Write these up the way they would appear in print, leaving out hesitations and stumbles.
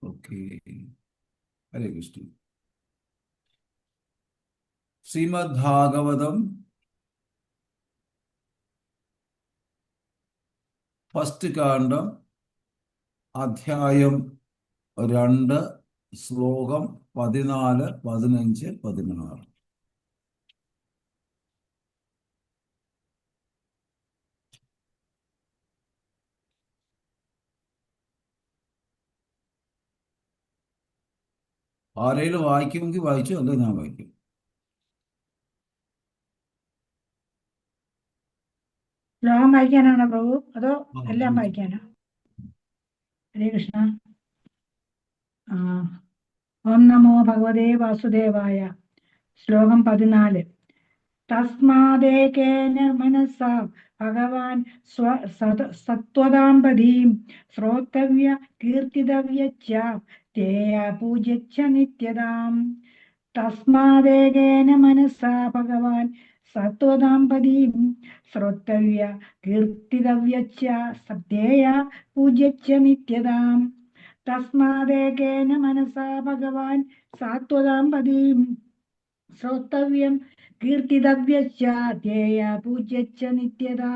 Okay. ഹരേ Krishna. Shrimad Bhagavatam first കാണ്ഡം അധ്യായം 2 ശ്ലോകം 14, 15, 16. ആരെങ്കിലും വായിക്കുമെങ്കിൽ വായിച്ചു, അല്ല ഞാൻ വായിക്കും. ശ്ലോകം വായിക്കാനാണോ പ്രഭു, അതോ എല്ലാം വായിക്കാനോ? ഹരേ കൃഷ്ണ. ഓം നമോ ഭഗവതേ വാസുദേവായ. ശ്ലോകം 14. തസ്മാദേകേന മനസാ ഭഗവാൻ സത്വതാംപതീം ശ്രോതവ്യ കീർത്തിതവ്യ ച തേയ പൂജ്യച്ഛ നിത്യതാം. തസ്മാദേകേന മനസാ ഭഗവാൻ സത്വതാംപതീം ശ്രോതവ്യ കീർത്തിതവ്യ ച തേയ പൂജ്യച്ഛ നിത്യതാം. തസ്മാദേകേന മനസാ ഭഗവാൻ സാത്വതാംപതീം ശ്രോതവ്യം കീർത്തിതവ്യശ്ച ധ്യേയ പൂജ്യച്ഛ നിത്യതാ.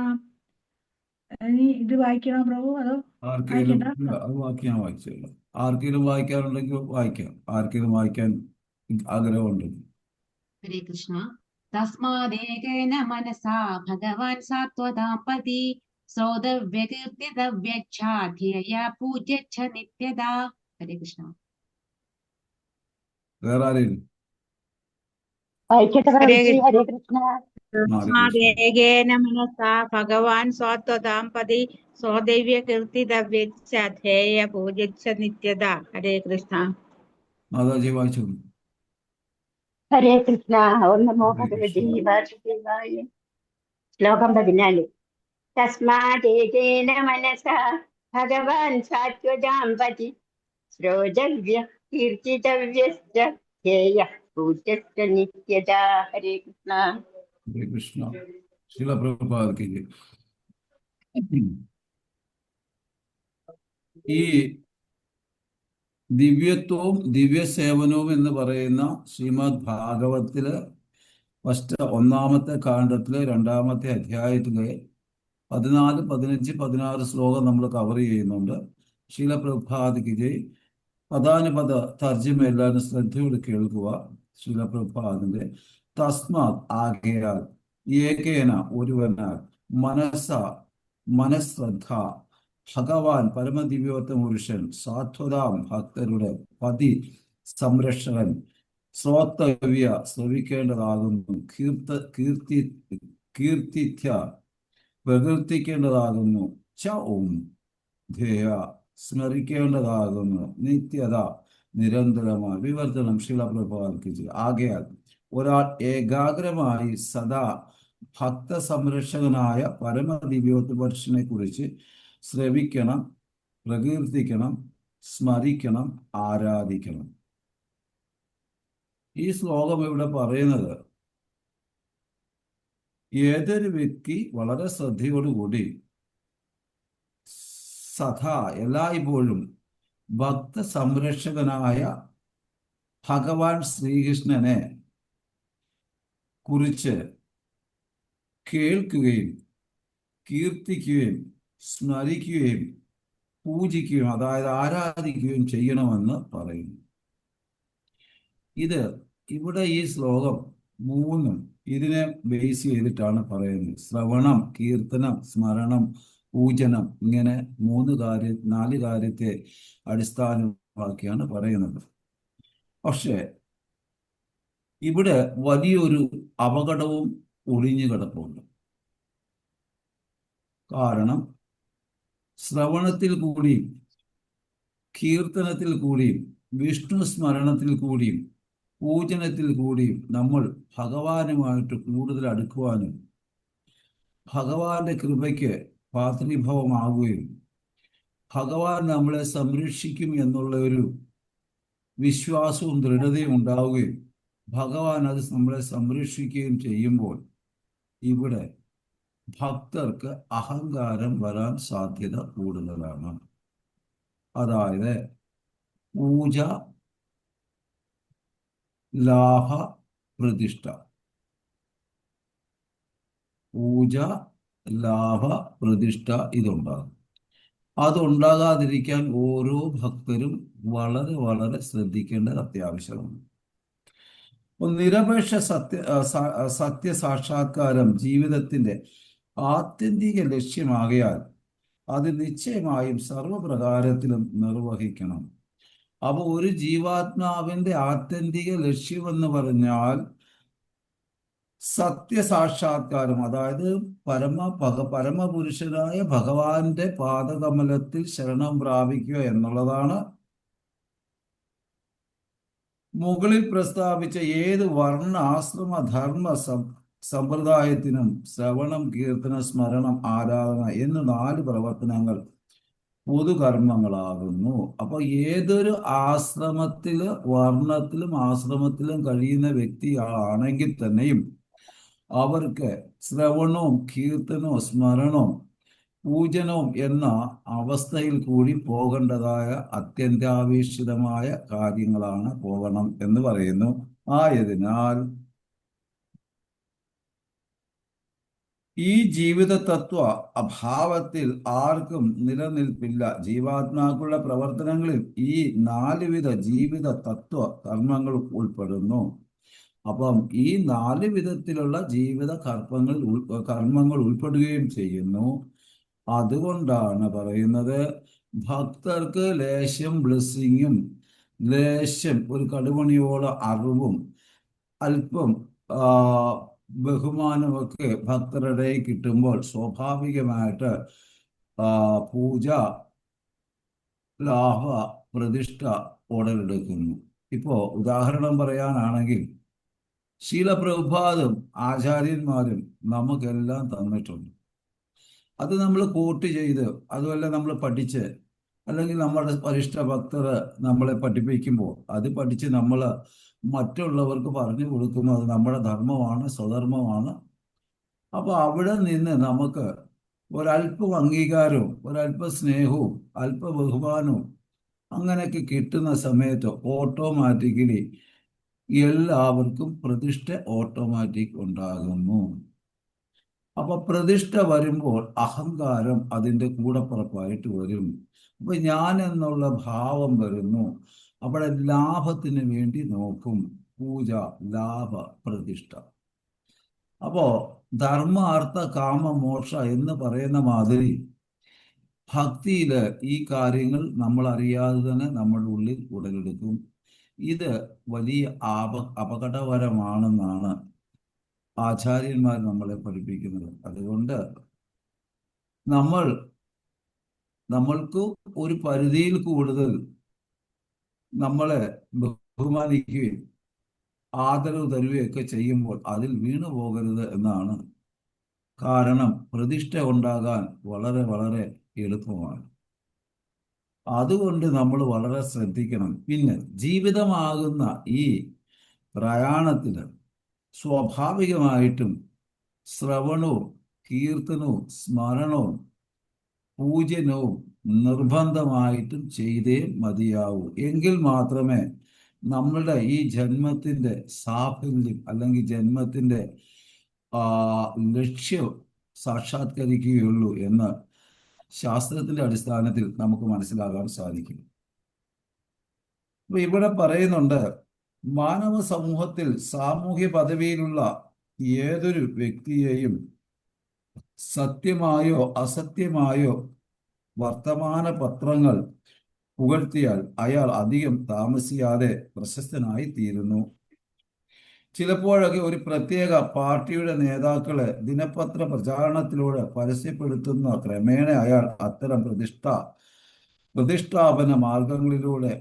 ഇത് വായിക്കണോ പ്രഭു, അതോ ആർക്കെങ്കിലും വായിക്കണ്ട? അത് വാക്ക് ഞാൻ വായിച്ചല്ലോ. ആർക്കെങ്കിലും വായിക്കാറുണ്ടെങ്കിൽ വായിക്കാം. ആർക്കെങ്കിലും വായിക്കാൻ ആഗ്രഹമുണ്ടെങ്കിൽ. ഹരേ കൃഷ്ണ. തസ്മാദേകേന മനസാ ഭഗവാൻ സാത്വതാംപതി ശ്രോതവ്യകീർത്തിതവ്യച്ഛാധ്യേയ പൂജ്യച്ഛ നിത്യതാ. ഹരേ കൃഷ്ണ. വേറെ ആരെങ്കിലും? വായിക്കട്ടെ പ്രഭുജി. ഹരേ കൃഷ്ണ. തസ്മാദേകേന മനസാ ഭഗവാൻ സ്വാത്വതാംപതി സ്വദൈവ്യ കീർത്തിതവ്യച്ഛേയ പൂജ്യച്ഛ നിത്യത. ഹരേ കൃഷ്ണ. മാതാജി വായിച്ചു. ഹരേ കൃഷ്ണ. ഓം നമോ ഹരേ ഭഗവതി കൃഷ്ണ. വാസുദേവായ. ശ്ലോകം 14. തസ്മാദേകേന മനസാ ഭഗവാൻ സാത്വതാംപതി ശ്രോതവ്യ കീർത്തിതവ്യശ്ച ധ്യേയ പൂജ്യച്ഛ നിത്യതാ. ഹരേ കൃഷ്ണ. ഹരേ കൃഷ്ണ. ശീല പ്രഭുപാദ്. ഈ ദിവ്യത്വവും ദിവ്യസേവനവും എന്ന് പറയുന്ന ശ്രീമദ് ഭാഗവത്തില് ഒന്നാമത്തെ കാണ്ഡത്തിലെ 2-ാമത്തെ അധ്യായത്തിലെ 14, 15, 16 ശ്ലോകം നമ്മൾ കവർ ചെയ്യുന്നുണ്ട്. ശീല പ്രഭുപാദിക്ക് ജയ്. പദാനുപദ തർജ്ജിമ എല്ലാവരും ശ്രദ്ധയോട് കേൾക്കുക. ശീല പ്രഭുപാദിന്റെ തസ്മാത് ആകയാൽ, ഏകേന ഒരുവനാൽ, മനശ്രദ്ധ ഭഗവാൻ പരമദിവ്യോത്തമ പുരുഷൻ, സാത്വതാം ഭക്തരുടെ പതി സംരക്ഷകൻ, ശ്രോതവ്യ ശ്രവിക്കേണ്ടതാകുന്നു, കീർത്തിഥ്യ പ്രകീർത്തിക്കേണ്ടതാകുന്നു, ച ഓം ധ്യേയ സ്മരിക്കേണ്ടതാകുന്നു, നിത്യത നിരന്തരമായി. വിവർത്തനം ശീല പ്രഭുപാദിക്ക്. ആകയാൽ ഒരാൾ ഏകാഗ്രമായി സദാ ഭക്ത സംരക്ഷകനായ പരമദിവ്യോത്തമ പുരുഷനെ കുറിച്ച് ശ്രവിക്കണം, പ്രകീർത്തിക്കണം, സ്മരിക്കണം, ആരാധിക്കണം. ഈ ശ്ലോകം ഇവിടെ പറയുന്നത് ഏതൊരു വ്യക്തി വളരെ ശ്രദ്ധയോടുകൂടി സദാ എല്ലായ്പ്പോഴും ഭക്ത സംരക്ഷകനായ ഭഗവാൻ ശ്രീകൃഷ്ണനെ കുറിച്ച് കേൾക്കുകയും കീർത്തിക്കുകയും സ്മരിക്കുകയും പൂജിക്കുകയും, അതായത് ആരാധിക്കുകയും ചെയ്യണമെന്ന് പറയുന്നു. ഇവിടെ ഈ ശ്ലോകം 3 ഇതിനെ ബേസ് ചെയ്തിട്ടാണ് പറയുന്നത്. ശ്രവണം, കീർത്തനം, സ്മരണം, പൂജനം, ഇങ്ങനെ 4 കാര്യത്തെ അടിസ്ഥാനമാക്കിയാണ് പറയുന്നത്. പക്ഷെ ഇവിടെ വലിയൊരു അപകടവും ഒളിഞ്ഞു കിടപ്പുണ്ട്. കാരണം ശ്രവണത്തിൽ കൂടിയും കീർത്തനത്തിൽ കൂടിയും വിഷ്ണു സ്മരണത്തിൽ കൂടിയും പൂജനത്തിൽ കൂടിയും നമ്മൾ ഭഗവാനുമായിട്ട് കൂടുതൽ അടുക്കുവാനും ഭഗവാന്റെ കൃപയ്ക്ക് പാത്രീഭവമാകുകയും ഭഗവാൻ നമ്മളെ സംരക്ഷിക്കും എന്നുള്ള ഒരു വിശ്വാസവും ദൃഢതയും ഉണ്ടാവുകയും ഭഗവാൻ അത് നമ്മളെ സംരക്ഷിക്കുകയും ചെയ്യുമ്പോൾ ഇവിടെ ഭക്തർക്ക് അഹങ്കാരം വരാൻ സാധ്യത കൂടുതലാണ്. അതായത് പൂജ, ലാഭ, പ്രതിഷ്ഠ. പൂജ, ലാഭ, പ്രതിഷ്ഠ ഇതുണ്ടാകും. അതുണ്ടാകാതിരിക്കാൻ ഓരോ ഭക്തരും വളരെ വളരെ ശ്രദ്ധിക്കേണ്ടത് അത്യാവശ്യമാണ്. നിരപേക്ഷ സത്യസാക്ഷാത്കാരം ജീവിതത്തിന്റെ ആത്യന്തിക ലക്ഷ്യമാകയാൽ അത് നിശ്ചയമായും സർവപ്രകാരത്തിലും നിർവഹിക്കണം. അപ്പോൾ ഒരു ജീവാത്മാവിന്റെ ആത്യന്തിക ലക്ഷ്യമെന്ന് പറഞ്ഞാൽ സത്യസാക്ഷാത്കാരം, അതായത് പരമപുരുഷനായ ഭഗവാന്റെ പാദകമലത്തിൽ ശരണം പ്രാപിക്കുക എന്നുള്ളതാണ്. മുകളിൽ പ്രസ്താവിച്ച ഏത് വർണ്ണ, ആശ്രമ, ധർമ്മ സമ്പ്രദായത്തിനും ശ്രവണം, കീർത്തനം, സ്മരണം, ആരാധന എന്ന് 4 പ്രവർത്തനങ്ങൾ പൊതുകർമ്മങ്ങളാകുന്നു. അപ്പൊ ഏതൊരു വർണ്ണത്തിലും ആശ്രമത്തിലും കഴിയുന്ന വ്യക്തിയാണെങ്കിൽ തന്നെയും അവർക്ക് ശ്രവണവും കീർത്തനവും സ്മരണവും പൂജനവും എന്ന അവസ്ഥയിൽ കൂടി പോകേണ്ടതായ അത്യന്താപേക്ഷിതമായ കാര്യങ്ങളാണ് പോകണം എന്ന് പറയുന്നു. ആയതിനാൽ ഈ ജീവിത തത്വ അഭാവത്തിൽ ആർക്കും നിലനിൽപ്പില്ല. ജീവാത്മാക്കളുടെ പ്രവർത്തനങ്ങളിൽ ഈ 4 വിധ ജീവിത തത്വ കർമ്മങ്ങൾ ഉൾപ്പെടുന്നു. അപ്പം ഈ 4 വിധത്തിലുള്ള ജീവിത കർമ്മങ്ങൾ ഉൾപ്പെടുകയും ചെയ്യുന്നു. അതുകൊണ്ടാണ് പറയുന്നത് ഭക്തർക്ക് ലേശം ബ്ലെസ്സിങ്ങും ലേശം ഒരു കടുമണിയോളം അറിവും അല്പം ബഹുമാനമൊക്കെ ഭക്തരുടെ കിട്ടുമ്പോൾ സ്വാഭാവികമായിട്ട് പൂജ, ലാഭ, പ്രതിഷ്ഠ ഉടലെടുക്കുന്നു. ഇപ്പോ ഉദാഹരണം പറയാനാണെങ്കിൽ ശീലപ്രഭുപാദും ആചാര്യന്മാരും നമുക്കെല്ലാം തന്നിട്ടുണ്ട്. അത് നമ്മൾ കോട്ട് ചെയ്ത് അതുമല്ല നമ്മൾ പഠിച്ച് അല്ലെങ്കിൽ നമ്മുടെ വരിഷ്ഠ ഭക്തർ നമ്മളെ പഠിപ്പിക്കുമ്പോൾ അത് പഠിച്ച് നമ്മൾ മറ്റുള്ളവർക്ക് പറഞ്ഞു കൊടുക്കുന്നു. അത് നമ്മുടെ ധർമ്മമാണ്, സ്വധർമ്മമാണ്. അപ്പോൾ അവിടെ നിന്ന് നമുക്ക് ഒരല്പം അംഗീകാരവും ഒരല്പം സ്നേഹവും അല്പ ബഹുമാനവും അങ്ങനെയൊക്കെ കിട്ടുന്ന സമയത്ത് ഓട്ടോമാറ്റിക്കലി എല്ലാവർക്കും പ്രതിഷ്ഠ ഓട്ടോമാറ്റിക് ഉണ്ടാകുന്നു. അപ്പൊ പ്രതിഷ്ഠ വരുമ്പോൾ അഹങ്കാരം അതിൻ്റെ കൂടപ്പുറപ്പായിട്ട് വരും. അപ്പൊ ഞാൻ എന്നുള്ള ഭാവം വരുന്നു. അവിടെ ലാഭത്തിന് വേണ്ടി നോക്കും. പൂജ, ലാഭ, പ്രതിഷ്ഠ. അപ്പോ ധർമ്മ, അർത്ഥ, കാമ, മോക്ഷ എന്ന് പറയുന്ന മാതിരി ഭക്തിയില് ഈ കാര്യങ്ങൾ നമ്മൾ അറിയാതെ തന്നെ നമ്മുടെ ഉള്ളിൽ ഉടലെടുക്കും. ഇത് വലിയ അപകടകരമാണെന്നാണ് ആചാര്യന്മാർ നമ്മളെ പഠിപ്പിക്കുന്നത്. അതുകൊണ്ട് നമ്മൾക്ക് ഒരു പരിധിയിൽ കൂടുതൽ നമ്മളെ ബഹുമാനിക്കുകയും ആദരവ് തരുകയൊക്കെ ചെയ്യുമ്പോൾ അതിൽ വീണു പോകരുത് എന്നാണ്. കാരണം പ്രതിഷ്ഠ ഉണ്ടാകാൻ വളരെ വളരെ എളുപ്പമാണ്. അതുകൊണ്ട് നമ്മൾ വളരെ ശ്രദ്ധിക്കണം. പിന്നെ ജീവിതമാകുന്ന ഈ പ്രയാണത്തിൽ സ്വാഭാവികമായിട്ടും ശ്രവണവും കീർത്തനവും സ്മരണവും പൂജനവും നിർബന്ധമായിട്ടും ചെയ്തേ മതിയാവൂ. എങ്കിൽ മാത്രമേ നമ്മളുടെ ഈ ജന്മത്തിൻ്റെ സാഫല്യം അല്ലെങ്കിൽ ജന്മത്തിൻ്റെ ലക്ഷ്യം സാക്ഷാത്കരിക്കുകയുള്ളൂ എന്ന് ശാസ്ത്രത്തിൻ്റെ അടിസ്ഥാനത്തിൽ നമുക്ക് മനസ്സിലാക്കാൻ സാധിക്കും. അപ്പൊ ഇവിടെ പറയുന്നുണ്ട്, മാനവ സമൂഹത്തിൽ സാമൂഹ്യ പദവിയിലുള്ള ഏതൊരു വ്യക്തിയെയും സത്യമായോ അസത്യമായോ വർത്തമാന പത്രങ്ങൾ പുകഴ്ത്തിയാൽ അയാൾ അധികം താമസിയാതെ പ്രശസ്തനായി തീരുന്നു. ചിലപ്പോഴൊക്കെ ഒരു പ്രത്യേക പാർട്ടിയുടെ നേതാക്കളെ ദിനപത്ര പ്രചാരണത്തിലൂടെ പരസ്യപ്പെടുത്തുന്ന ക്രമേണ അയാൾ അത്തരം പ്രതിഷ്ഠാപന മാർഗങ്ങളിലൂടെ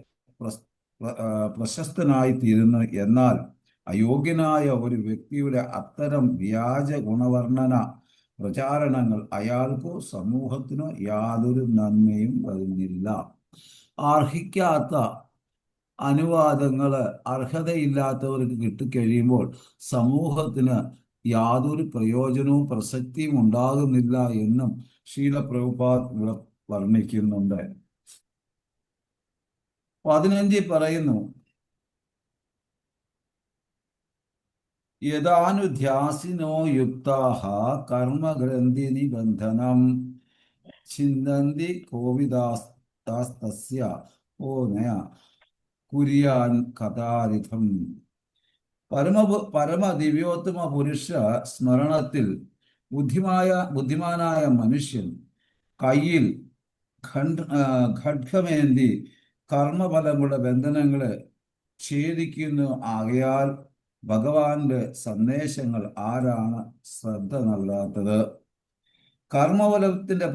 പ്രശസ്തനായി തീരുന്നു. എന്നാൽ അയോഗ്യനായ ഒരു വ്യക്തിയുടെ അത്തരം വ്യാജ ഗുണവർണ്ണന പ്രചാരണങ്ങൾ അയാൾക്കോ സമൂഹത്തിനോ യാതൊരു നന്മയും വരുന്നില്ല. അർഹിക്കാത്ത അനുവാദങ്ങൾ അർഹതയില്ലാത്തവർക്ക് കിട്ടിക്കഴിയുമ്പോൾ സമൂഹത്തിന് യാതൊരു പ്രയോജനവും പ്രസക്തിയും ഉണ്ടാകുന്നില്ല എന്നും ശീല പ്രഭുപാദ് വർണ്ണിക്കുന്നുണ്ട്. 15 പറയുന്നു, യഥാനുധ്യാസിനോ യുക്താഹ കർമ്മഗ്രന്ഥി നിബന്ധനം ചിന്തന്തി കോവിദാസ്തസ്യ ഓനയ കുര്യാൻ കഥാരിഥം. പരമദിവ്യോത്തമ പുരുഷ സ്മരണത്തിൽ ബുദ്ധിമാനായ മനുഷ്യൻ കയ്യിൽ ഖഡ്ഗമേന്തി കർമ്മഫലങ്ങളുടെ ബന്ധനങ്ങളെ ഛേദിക്കുന്നു. ആകയാൽ ഭഗവാന്റെ സന്ദേശങ്ങൾ ആരാണ് ശ്രദ്ധ നൽകാത്തത്? കർമ്മഫലത്തിന്റെ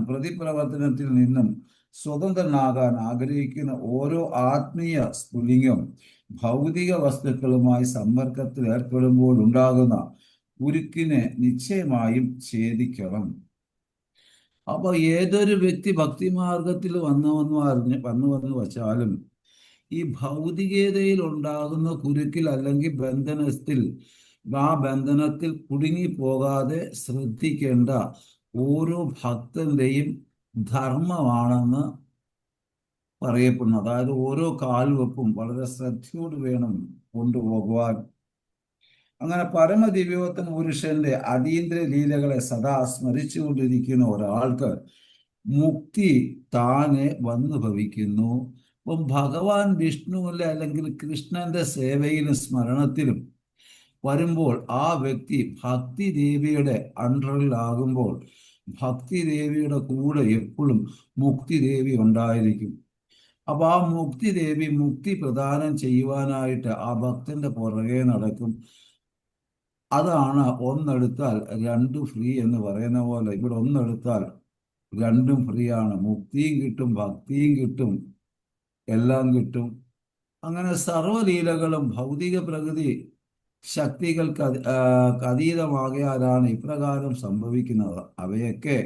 പ്രതിപ്രവർത്തനത്തിൽ നിന്നും സ്വതന്ത്രനാകാൻ ആഗ്രഹിക്കുന്ന ഓരോ ആത്മീയ സ്ഫുലിംഗം ഭൗതിക വസ്തുക്കളുമായി സമ്പർക്കത്തിൽ ഏർപ്പെടുമ്പോൾ ഉണ്ടാകുന്ന ഉരുക്കിനെ നിശ്ചയമായും ഛേദിക്കണം. അപ്പൊ ഏതൊരു വ്യക്തി ഭക്തിമാർഗത്തിൽ വന്നു വച്ചാലും ഈ ഭൗതികതയിൽ ഉണ്ടാകുന്ന കുരുക്കിൽ അല്ലെങ്കിൽ ആ ബന്ധനത്തിൽ കുടുങ്ങിപ്പോകാതെ ശ്രദ്ധിക്കേണ്ട ഓരോ ഭക്തന്റെയും ധർമ്മമാണെന്ന് പറയപ്പെടുന്നു. അതായത് ഓരോ കാൽവെപ്പും വളരെ ശ്രദ്ധയോട് വേണം കൊണ്ടുപോകുവാൻ. അങ്ങനെ പരമദിവ്യോത്തമ പുരുഷന്റെ അതീന്ദ്ര ലീലകളെ സദാ സ്മരിച്ചുകൊണ്ടിരിക്കുന്ന ഒരാൾക്ക് മുക്തി താനെ വന്നു ഭവിക്കുന്നു. അപ്പം ഭഗവാൻ വിഷ്ണുവിലെ അല്ലെങ്കിൽ കൃഷ്ണന്റെ സേവയിലും സ്മരണത്തിലും വരുമ്പോൾ ആ വ്യക്തി ഭക്തി ദേവിയുടെ അണ്ടറിലാകുമ്പോൾ ഭക്തി ദേവിയുടെ കൂടെ എപ്പോഴും മുക്തി ദേവി ഉണ്ടായിരിക്കും. അപ്പൊ ആ മുക്തി ദേവി മുക്തി പ്രദാനം ചെയ്യുവാനായിട്ട് ആ ഭക്തന്റെ പുറകെ നടക്കും. അതാണ് ഒന്നെടുത്താൽ രണ്ട് ഫ്രീ എന്ന് പറയുന്ന പോലെ ഇവിടെ ഒന്നെടുത്താൽ രണ്ടും ഫ്രീ ആണ്. മുക്തിയും കിട്ടും, ഭക്തിയും കിട്ടും, എല്ലാം കിട്ടും. അങ്ങനെ സർവ്വലീലകളും ഭൗതിക പ്രകൃതി ശക്തികൾക്ക് അതീതമാകിയാലാണ് ഇപ്രകാരം സംഭവിക്കുന്നത്. അവയൊക്കെ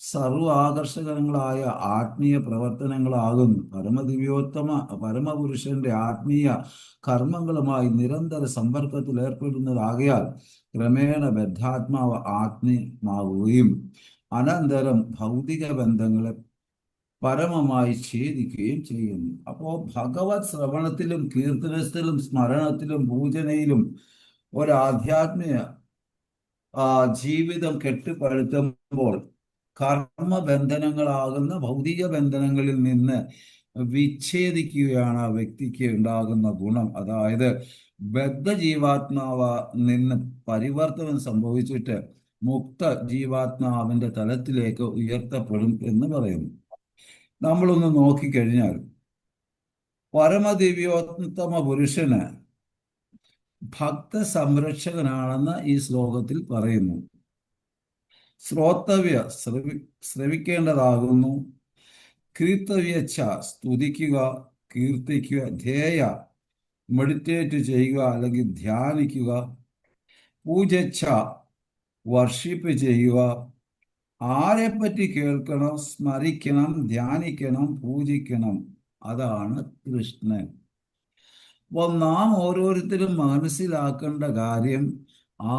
സർവ ആകർഷകങ്ങളായ ആത്മീയ പ്രവർത്തനങ്ങളാകുന്നു. പരമപുരുഷന്റെ ആത്മീയ കർമ്മങ്ങളുമായി നിരന്തര സമ്പർക്കത്തിൽ ഏർപ്പെടുന്നതാകയാൽ ക്രമേണ ബദ്ധാത്മാവ് ആത്മീയമാവുകയും അനന്തരം ഭൗതിക ബന്ധങ്ങളെ പരമമായി ഛേദിക്കുകയും ചെയ്യുന്നു. അപ്പോൾ ഭഗവത് ശ്രവണത്തിലും കീർത്തനത്തിലും സ്മരണത്തിലും പൂജനയിലും ഒരാധ്യാത്മിക ജീവിതം കെട്ടിപ്പടുത്തുമ്പോൾ കർമ്മബന്ധനങ്ങളാകുന്ന ഭൗതിക ബന്ധനങ്ങളിൽ നിന്ന് വിച്ഛേദിക്കുകയാണ് ആ വ്യക്തിക്ക് ഉണ്ടാകുന്ന ഗുണം. അതായത് ബദ്ധജീവാത്മാവ നിന്ന് പരിവർത്തനം സംഭവിച്ചിട്ട് മുക്ത ജീവാത്മാവിന്റെ തലത്തിലേക്ക് ഉയർത്തപ്പെടും എന്ന് പറയുന്നു. നമ്മളൊന്ന് നോക്കിക്കഴിഞ്ഞാൽ പരമദിവ്യോത്തമ പുരുഷന് ഭക്ത സംരക്ഷകനാണെന്ന് ഈ ശ്ലോകത്തിൽ പറയുന്നു. ശ്രവിക്കേണ്ടതാകുന്നു. കീർത്തവ്യച്ഛ സ്തുതിക്കുക, കീർത്തിക്കുക. ധ്യേയ മെഡിറ്റേറ്റ് ചെയ്യുക അല്ലെങ്കിൽ ധ്യാനിക്കുക. പൂജച്ഛ വർഷിപ്പ് ചെയ്യുക. ആരെപ്പറ്റി കേൾക്കണം, സ്മരിക്കണം, ധ്യാനിക്കണം, പൂജിക്കണം. അതാണ് കൃഷ്ണൻ. അപ്പോൾ നാം ഓരോരുത്തരും മനസ്സിലാക്കേണ്ട കാര്യം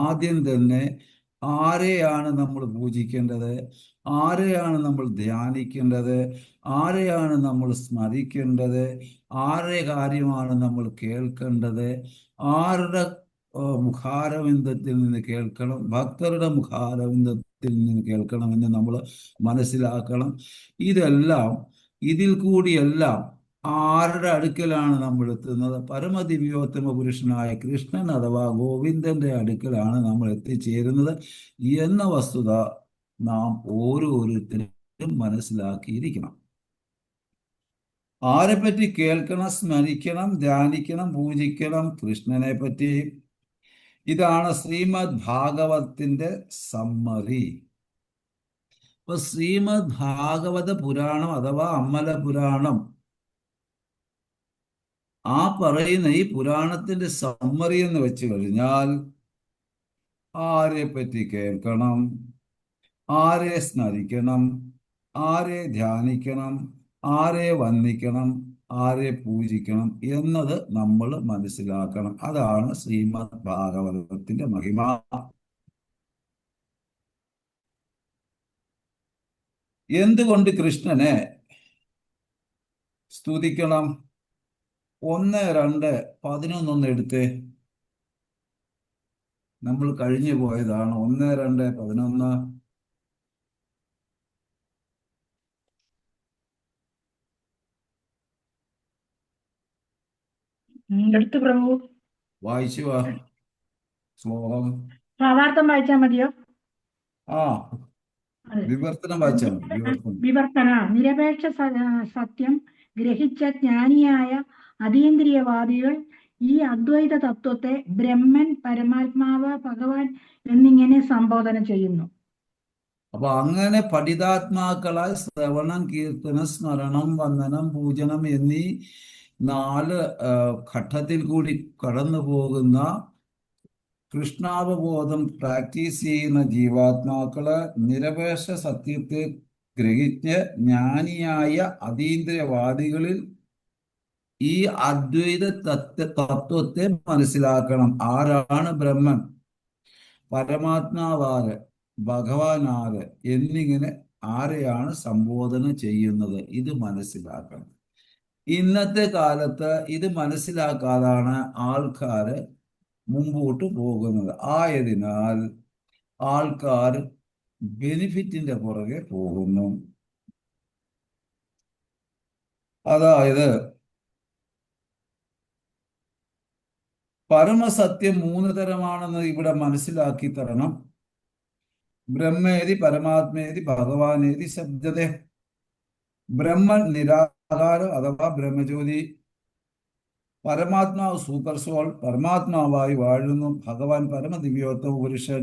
ആദ്യം തന്നെ ആരെയാണ് നമ്മൾ പൂജിക്കേണ്ടത്, ആരെയാണ് നമ്മൾ ധ്യാനിക്കേണ്ടത്, ആരെയാണ് നമ്മൾ സ്മരിക്കേണ്ടത്, ആരുടെ കാര്യമാണ് നമ്മൾ കേൾക്കേണ്ടത്, ആരുടെ മുഖാരവിന്ദത്തിൽ നിന്ന് കേൾക്കണം, ഭക്തരുടെ മുഖാരവിന്ദത്തിൽ നിന്ന് കേൾക്കണമെന്ന് നമ്മൾ മനസ്സിലാക്കണം. ഇതിൽ കൂടിയെല്ലാം ആരുടെ അടുക്കലാണ് നമ്മൾ എത്തുന്നത്? പരമദിവ്യോത്തമ പുരുഷനായ കൃഷ്ണൻ അഥവാ ഗോവിന്ദന്റെ അടുക്കലാണ് നമ്മൾ എത്തിച്ചേരുന്നത് എന്ന വസ്തുത നാം ഓരോരുത്തരും മനസ്സിലാക്കിയിരിക്കണം. ആരെപ്പറ്റി കേൾക്കണം, സ്മരിക്കണം, ധ്യാനിക്കണം, പൂജിക്കണം? കൃഷ്ണനെ പറ്റി. ഇതാണ് ശ്രീമദ് ഭാഗവതത്തിന്റെ സമ്മറി. ഇപ്പൊ ശ്രീമദ് ഭാഗവത പുരാണം അഥവാ അമ്മല പുരാണം, ആ പറയുന്ന ഈ പുരാണത്തിന്റെ സമ്മറി എന്ന് വെച്ച് കഴിഞ്ഞാൽ ആരെ പറ്റി കേൾക്കണം, ആരെ സ്മരിക്കണം, ആരെ ധ്യാനിക്കണം, ആരെ വന്ദിക്കണം, ആരെ പൂജിക്കണം എന്നത് നമ്മൾ മനസ്സിലാക്കണം. അതാണ് ശ്രീമദ് ഭാഗവതത്തിന്റെ മഹിമ. എന്തുകൊണ്ട് കൃഷ്ണനെ സ്തുതിക്കണം. 1, 2, 11 എടുത്തേ. നമ്മൾ കഴിഞ്ഞു പോയതാണ്. 1, 2, 11. എടുത്തു പ്രഭു. വായിച്ചു വാ ശ്ലോകം. ഭാവാർത്ഥം വായിച്ചാൽ മതിയോ? ആ, അതെ. വിവർത്തനം വായിച്ചാൽ മതി. വിവർത്തനം. വിവർത്തന നിരപേക്ഷ സത്യം ഗ്രഹിച്ച ജ്ഞാനിയായ അതീന്ദ്രിയവാദികൾ ഈ അദ്വൈത തത്വത്തെ ബ്രഹ്മൻ, പരമാത്മാവ്, ഭഗവാൻ എന്നിങ്ങനെ സംബോധന ചെയ്യുന്നു. അപ്പൊ അങ്ങനെ പഠിതാത്മാക്കളാൽ ശ്രവണം, കീർത്തനം, സ്മരണം, വന്ദനം, പൂജനം എന്നീ 4 ഘട്ടത്തിൽ കൂടി കടന്നു പോകുന്ന കൃഷ്ണാവബോധം പ്രാക്ടീസ് ചെയ്യുന്ന ജീവാത്മാക്കള് നിരപേക്ഷ സത്യത്തെ ഗ്രഹിച്ച് ജ്ഞാനിയായ അതീന്ദ്രിയവാദികളിൽ ഈ അദ്വൈത തത്വത്തെ മനസ്സിലാക്കണം. ആരാണ് ബ്രഹ്മൻ, പരമാത്മാവാര്, ഭഗവാനാര് എന്നിങ്ങനെ ആരെയാണ് സംബോധന ചെയ്യുന്നത്, ഇത് മനസ്സിലാക്കണം. ഇന്നത്തെ കാലത്ത് ഇത് മനസ്സിലാക്കാതാണ് ആൾക്കാര് മുമ്പോട്ട് പോകുന്നത്. ആയതിനാൽ ആൾക്കാർ ബെനിഫിറ്റിന്റെ പുറകെ പോകുന്നു. അതായത് പരമസത്യം 3 തരമാണെന്ന് ഇവിടെ മനസ്സിലാക്കി തരണം. ബ്രഹ്മേതി, പരമാത്മേതി, ഭഗവാനേതി ശബ്ദത്തെ. ബ്രഹ്മൻ നിരാകാരം അഥവാ ബ്രഹ്മജ്യോതി, പരമാത്മാവ് സൂപ്പർ സോൾ, പരമാത്മാവായി വാഴുന്നു. ഭഗവാൻ പരമദിവ്യോത്തമ പുരുഷൻ,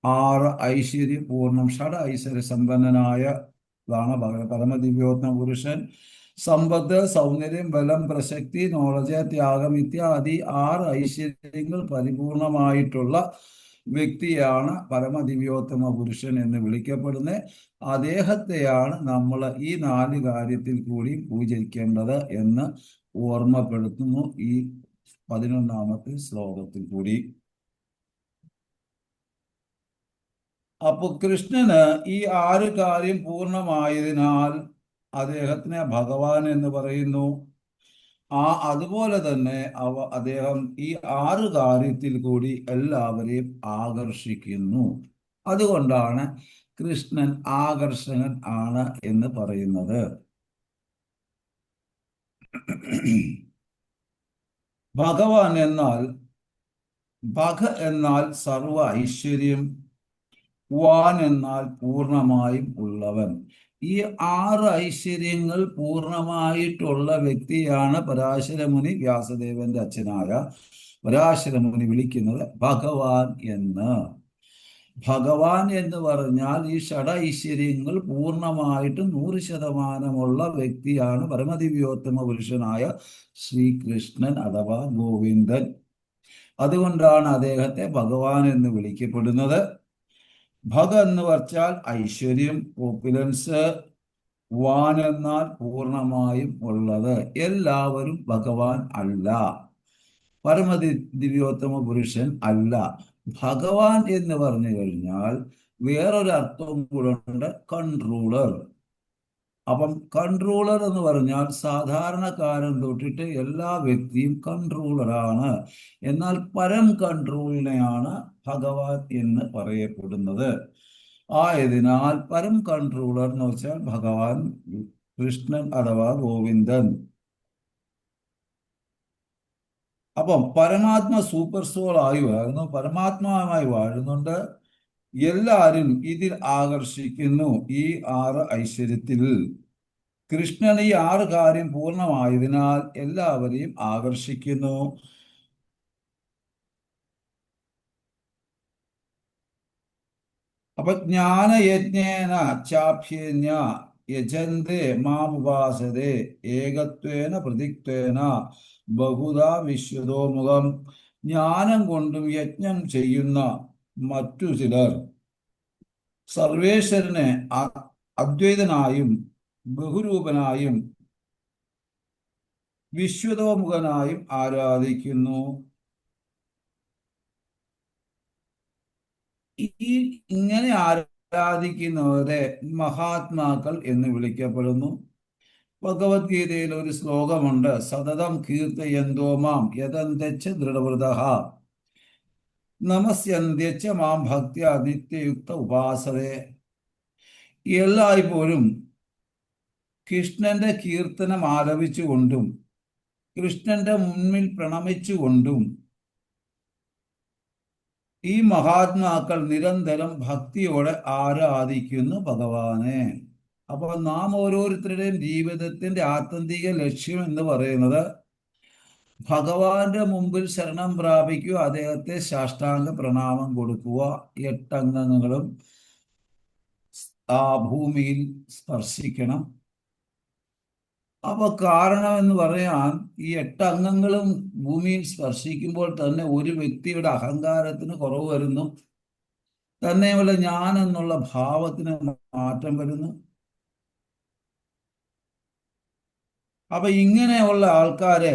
6 ഐശ്വര്യ പൂർണ്ണം, ഐശ്വര്യ സമ്പന്നനായതാണ് പരമദിവ്യോത്തമ പുരുഷൻ. സമ്പത്ത്, സൗന്ദര്യം, ബലം, പ്രശസ്തി, നോളജ്, ത്യാഗം ഇത്യാദി 6 ഐശ്വര്യങ്ങൾ പരിപൂർണമായിട്ടുള്ള വ്യക്തിയാണ് പരമദിവ്യോത്തമ പുരുഷൻ എന്ന് വിളിക്കപ്പെടുന്നത്. അദ്ദേഹത്തെയാണ് നമ്മൾ ഈ 4 കാര്യത്തിൽ കൂടി പൂജിക്കേണ്ടത് എന്ന് ഓർമ്മപ്പെടുത്തുന്നു ഈ 11ാമത്തെ ശ്ലോകത്തിൽ കൂടി. അപ്പൊ കൃഷ്ണന് ഈ 6 കാര്യം പൂർണ്ണമായതിനാൽ അദ്ദേഹത്തിനെ ഭഗവാൻ എന്ന് പറയുന്നു. അതുപോലെ തന്നെ അദ്ദേഹം ഈ 6 കാര്യത്തിൽ കൂടി എല്ലാവരെയും ആകർഷിക്കുന്നു. അതുകൊണ്ടാണ് കൃഷ്ണൻ ആകർഷകൻ ആണ് എന്ന് പറയുന്നത്. ഭഗവാൻ എന്നാൽ, ഭഗ എന്നാൽ സർവ ഐശ്വര്യം, വാൻ എന്നാൽ പൂർണ്ണമായും ഉള്ളവൻ. ഈ 6 ഐശ്വര്യങ്ങൾ പൂർണ്ണമായിട്ടുള്ള വ്യക്തിയാണ് പരാശരമുനി, വ്യാസദേവന്റെ അച്ഛനായ പരാശരമുനി വിളിക്കുന്നത് ഭഗവാൻ എന്ന്. ഭഗവാൻ എന്ന് പറഞ്ഞാൽ ഈ ഐശ്വര്യങ്ങൾ പൂർണ്ണമായിട്ടും 100% വ്യക്തിയാണ് പരമദിവ്യോത്തമ പുരുഷനായ ശ്രീകൃഷ്ണൻ അഥവാ ഗോവിന്ദൻ. അതുകൊണ്ടാണ് അദ്ദേഹത്തെ ഭഗവാൻ എന്ന് വിളിക്കപ്പെടുന്നത്. ഭഗ എന്ന് പറഞ്ഞാൽ ഐശ്വര്യം, ഓപ്പുലൻസ്. വാൻ എന്നാൽ പൂർണ്ണമായും ഉള്ളത്. എല്ലാവരും ഭഗവാൻ അല്ല, പരമദിവ്യോത്തമ പുരുഷൻ അല്ല. ഭഗവാൻ എന്ന് പറഞ്ഞു കഴിഞ്ഞാൽ വേറൊരു അർത്ഥവും കൂടെ ഉണ്ട്, കൺട്രോളർ. അപ്പം കൺട്രോളർ എന്ന് പറഞ്ഞാൽ സാധാരണക്കാരൻ തൊട്ടിട്ട് എല്ലാ വ്യക്തിയും കൺട്രോളറാണ്. എന്നാൽ പരം കൺട്രോളിനെയാണ് ഭഗവാൻ എന്ന് പറയപ്പെടുന്നത്. ആയതിനാൽ പരം കൺട്രോളർ എന്ന് വെച്ചാൽ ഭഗവാൻ കൃഷ്ണൻ അഥവാ ഗോവിന്ദൻ. അപ്പം പരമാത്മ സൂപ്പർ സോൾ ആയി വാഴുന്നു, പരമാത്മാവുമായി വാഴുന്നുണ്ട്. എല്ലാരും ഇതിൽ ആകർഷിക്കുന്നു. ഈ 6 ഐശ്വര്യത്തിൽ കൃഷ്ണൻ ഈ 6 കാര്യം പൂർണ്ണമായതിനാൽ എല്ലാവരെയും ആകർഷിക്കുന്നു. അപ്പൊ ജ്ഞാനയജ്ഞേന ചാഭ്യന്യ യജന്തേ മാമുപാസതേ ഏകത്വേന പ്രതിക്വേന ബഹുധാ വിശ്വതോമുഖം. ജ്ഞാനം കൊണ്ടും യജ്ഞം ചെയ്യുന്ന മറ്റു ചിലർ സർവേശ്വരനെ അദ്വൈതനായും ബഹുരൂപനായും വിശ്വതോമുഖനായും ആരാധിക്കുന്നു. ഇങ്ങനെ ആരാധിക്കുന്നവരെ മഹാത്മാക്കൾ എന്ന് വിളിക്കപ്പെടുന്നു. ഭഗവത്ഗീതയിൽ ഒരു ശ്ലോകമുണ്ട്, സതതം കീർത്തയന്തോ മാം യതന്തച്ച ദൃഢവൃതഃ നമസ്യന്ത്യച്ച മാം ഭക്ത്യാ നിത്യയുക്ത ഉപാസതേ. എല്ലായ്പ്പോഴും കൃഷ്ണന്റെ കീർത്തനം ആലപിച്ചുകൊണ്ടും കൃഷ്ണന്റെ മുന്നിൽ പ്രണമിച്ചുകൊണ്ടും ഈ മഹാത്മാക്കൾ നിരന്തരം ഭക്തിയോടെ ആരാധിക്കുന്നു ഭഗവാനെ. അപ്പോൾ നാം ഓരോരുത്തരുടെയും ജീവിതത്തിന്റെ ആത്യന്തിക ലക്ഷ്യം എന്ന് പറയുന്നത് ഭഗവാന്റെ മുമ്പിൽ ശരണം പ്രാപിക്കുക, അദ്ദേഹത്തെ സാഷ്ടാംഗ പ്രണാമം കൊടുക്കുക, 8 അംഗങ്ങളും ആ ഭൂമിയിൽ സ്പർശിക്കണം. അപ്പൊ കാരണം എന്ന് പറയാൻ, ഈ 8 അംഗങ്ങളും ഭൂമിയിൽ സ്പർശിക്കുമ്പോൾ തന്നെ ഒരു വ്യക്തിയുടെ അഹങ്കാരത്തിന് കുറവ് വരുന്നു, തന്നെയുമല്ല ഞാൻ എന്നുള്ള ഭാവത്തിന് മാറ്റം വരുന്നു. അപ്പൊ ഇങ്ങനെയുള്ള ആൾക്കാരെ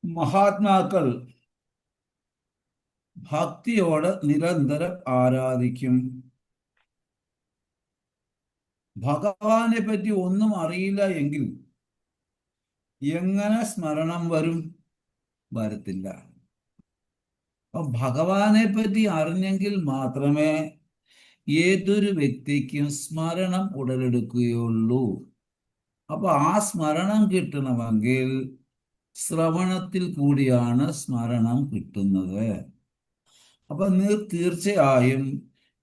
മഹാത്മാക്കൾ ഭക്തിയോടെ നിരന്തരം ആരാധിക്കും. ഭഗവാനെ പറ്റി ഒന്നും അറിയില്ല എങ്കിൽ എങ്ങനെ സ്മരണം വരും? വരത്തില്ല. അപ്പൊ ഭഗവാനെ പറ്റി അറിഞ്ഞെങ്കിൽ മാത്രമേ ഏതൊരു വ്യക്തിക്കും സ്മരണം ഉടലെടുക്കുകയുള്ളൂ. അപ്പൊ ആ സ്മരണം കിട്ടണമെങ്കിൽ ശ്രവണത്തിൽ കൂടിയാണ് സ്മരണം കിട്ടുന്നത്. അപ്പൊ തീർച്ചയായും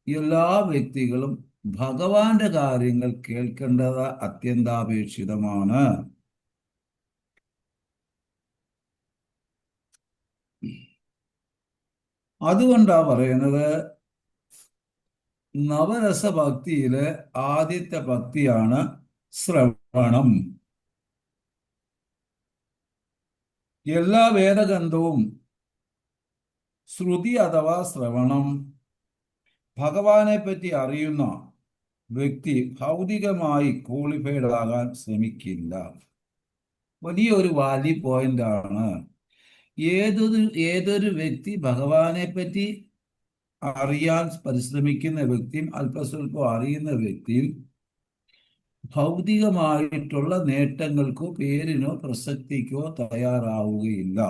എല്ലാ വ്യക്തികളും ഭഗവാന്റെ കാര്യങ്ങൾ കേൾക്കേണ്ടത് അത്യന്താപേക്ഷിതമാണ്. അതുകൊണ്ടാ പറയുന്നത്, നവരസ ഭക്തിയിലെ ആദ്യത്തെ ഭക്തിയാണ് ശ്രവണം. എല്ലാ വേദഗ്രന്ഥവും ശ്രുതി അഥവാ ശ്രവണം. ഭഗവാനെ പറ്റി അറിയുന്ന വ്യക്തി ഭൗതികമായി ക്വാളിഫൈഡ് ആകാൻ ശ്രമിക്കില്ല. വലിയൊരു വാല്യൂ പോയിന്റ് ആണ്. ഏതൊരു വ്യക്തി ഭഗവാനെ പറ്റി അറിയാൻ പരിശ്രമിക്കുന്ന വ്യക്തിയും അല്പസ്വല്പം അറിയുന്ന വ്യക്തിയും ഭൗതികമായിട്ടുള്ള നേട്ടങ്ങൾക്കോ പേരിനോ പ്രസക്തിക്കോ തയ്യാറാവുകയില്ല.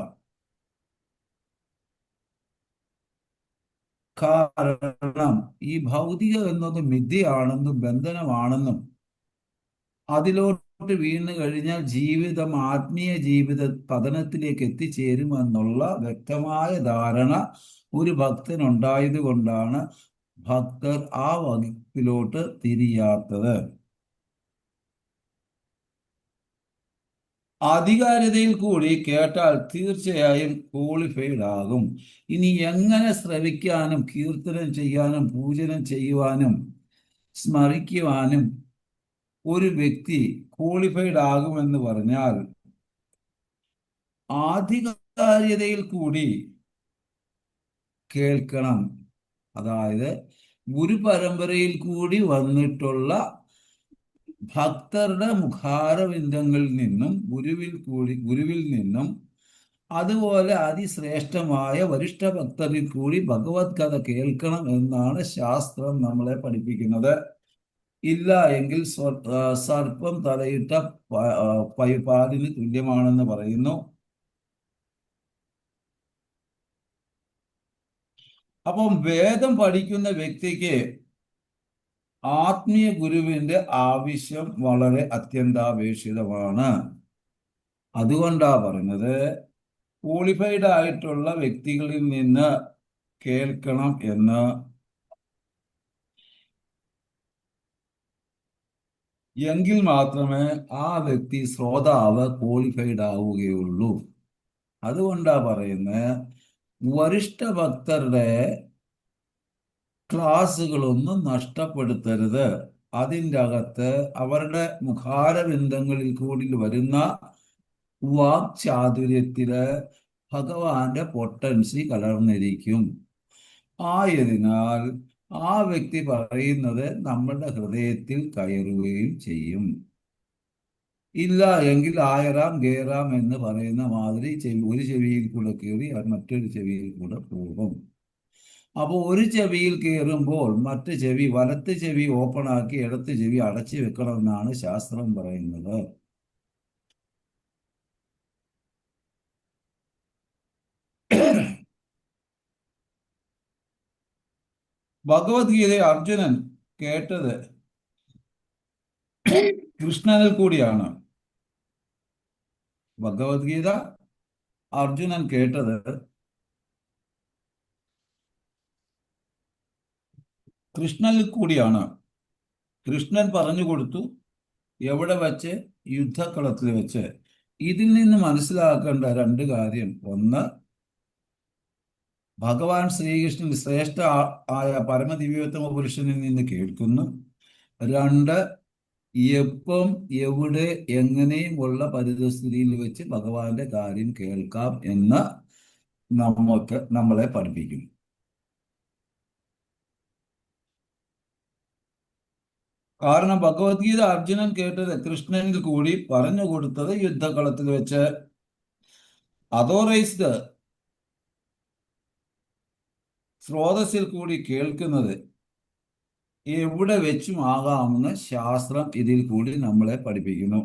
കാരണം ഈ ഭൗതികം എന്നത് മിഥ്യയാണെന്നും ബന്ധനമാണെന്നും അതിലോട്ട് വീണ് കഴിഞ്ഞാൽ ജീവിതം ആത്മീയ ജീവിത പതനത്തിലേക്ക് എത്തിച്ചേരുമെന്നുള്ള വ്യക്തമായ ധാരണ ഒരു ഭക്തനുണ്ടായത് കൊണ്ടാണ് ഭക്തർ ആ വകുപ്പിലോട്ട് തിരിയാത്തത്. ആധികാരികതയിൽ കൂടി കേട്ടാൽ തീർച്ചയായും ക്വാളിഫൈഡ് ആകും. ഇനി എങ്ങനെ ശ്രവിക്കാനും കീർത്തനം ചെയ്യാനും പൂജനം ചെയ്യുവാനും സ്മരിക്കുവാനും ഒരു വ്യക്തി ക്വാളിഫൈഡ് ആകുമെന്ന് പറഞ്ഞാൽ, ആധികാരികതയിൽ കൂടി കേൾക്കണം. അതായത് ഗുരുപരമ്പരയിൽ കൂടി വന്നിട്ടുള്ള ഭക്തരുടെ മുഖാരവിന്ദങ്ങളിൽ നിന്നും ഗുരുവിൽ നിന്നും അതുപോലെ അതിശ്രേഷ്ഠമായ വരിഷ്ഠ ഭക്തരിൽ കൂടി ഭഗവത് കഥ കേൾക്കണം എന്നാണ് ശാസ്ത്രം നമ്മളെ പഠിപ്പിക്കുന്നത്. ഇല്ല എങ്കിൽ സർപ്പം തലയിട്ട പാലിന് തുല്യമാണെന്ന് പറയുന്നു. അപ്പം വേദം പഠിക്കുന്ന വ്യക്തിക്ക് ആത്മീയ ഗുരുവിന്റെ ആവശ്യം വളരെ അത്യന്താപേക്ഷിതമാണ്. അതുകൊണ്ടാ പറഞ്ഞത് ക്വാളിഫൈഡ് ആയിട്ടുള്ള വ്യക്തികളിൽ നിന്ന് കേൾക്കണം എന്ന്. എങ്കിൽ മാത്രമേ ആ വ്യക്തി ശ്രോതാവ് ക്വാളിഫൈഡ് ആവുകയുള്ളൂ. അതുകൊണ്ടാ പറയുന്നത് വരിഷ്ഠ ഭക്തരുടെ ക്ലാസ്സുകളൊന്നും നഷ്ടപ്പെടുത്തരുത്. അതിൻ്റെ അകത്ത് അവരുടെ മുഖാരബിന്ദങ്ങളിൽ കൂടി വരുന്ന വാക്ചാതുര്യത്തില് ഭഗവാന്റെ പൊട്ടൻസി കലർന്നിരിക്കും. ആയതിനാൽ ആ വ്യക്തി പറയുന്നത് നമ്മുടെ ഹൃദയത്തിൽ കയറുകയും ചെയ്യും. ഇല്ല എങ്കിൽ ആയറാം ഗേറാം എന്ന് പറയുന്ന മാതിരി ഒരു ചെവിയിൽ കൂടെ കയറി മറ്റൊരു ചെവിയിൽ കൂടെ പോകും. അപ്പോൾ ഒരു ചെവിയിൽ കയറുമ്പോൾ മറ്റു ചെവി, വലത്ത് ചെവി ഓപ്പൺ ആക്കി ഇടത്ത് ചെവി അടച്ചു വെക്കണമെന്നാണ് ശാസ്ത്രം പറയുന്നത്. ഭഗവത്ഗീത അർജുനൻ കേട്ടത് കൃഷ്ണനിൽ കൂടിയാണ്. ഭഗവത്ഗീത അർജുനൻ കേട്ടത് കൃഷ്ണനിൽ കൂടിയാണ്. കൃഷ്ണൻ പറഞ്ഞു കൊടുത്തു. എവിടെ വെച്ച്? യുദ്ധക്കളത്തിൽ വെച്ച്. ഇതിൽ നിന്ന് മനസ്സിലാക്കേണ്ട രണ്ട് കാര്യം: ഒന്ന്, ഭഗവാൻ ശ്രീകൃഷ്ണൻ ശ്രേഷ്ഠ ആയ പരമദിവ്യോത്തമ പുരുഷനിൽ നിന്ന് കേൾക്കുന്നു. രണ്ട്, എപ്പം എവിടെ എങ്ങനെയുമുള്ള പരിതസ്ഥിതിയിൽ വെച്ച് ഭഗവാന്റെ കാര്യം കേൾക്കാം എന്ന് നമ്മളെ പഠിപ്പിക്കും. കാരണം ഭഗവത്ഗീത അർജുനൻ കേട്ടത് കൃഷ്ണനിൽ കൂടി, പറഞ്ഞു കൊടുത്തത് യുദ്ധകളത്തിൽ വെച്ച്. അതോറൈസ്ഡ് സ്രോതസ്സിൽ കൂടി കേൾക്കുന്നത് എവിടെ വെച്ചും ആകാമെന്ന് ശാസ്ത്രം ഇതിൽ കൂടി നമ്മളെ പഠിപ്പിക്കുന്നു.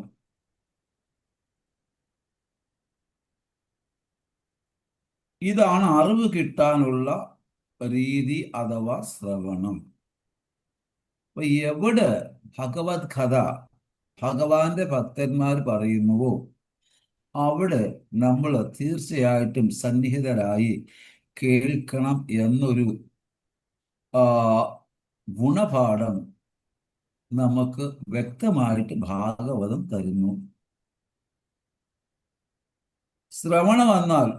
ഇതാണ് അറിവ് കിട്ടാനുള്ള രീതി അഥവാ ശ്രവണം. അപ്പൊ എവിടെ ഭഗവത് കഥ, ഭഗവാന്റെ ഭക്തന്മാർ പറയുന്നുവോ അവിടെ നമ്മൾ തീർച്ചയായിട്ടും സന്നിഹിതരായി കേൾക്കണം എന്നൊരു ഗുണപാഠം നമുക്ക് വ്യക്തമായിട്ട് ഭാഗവതം തരുന്നു. ശ്രവണം എന്നാൽ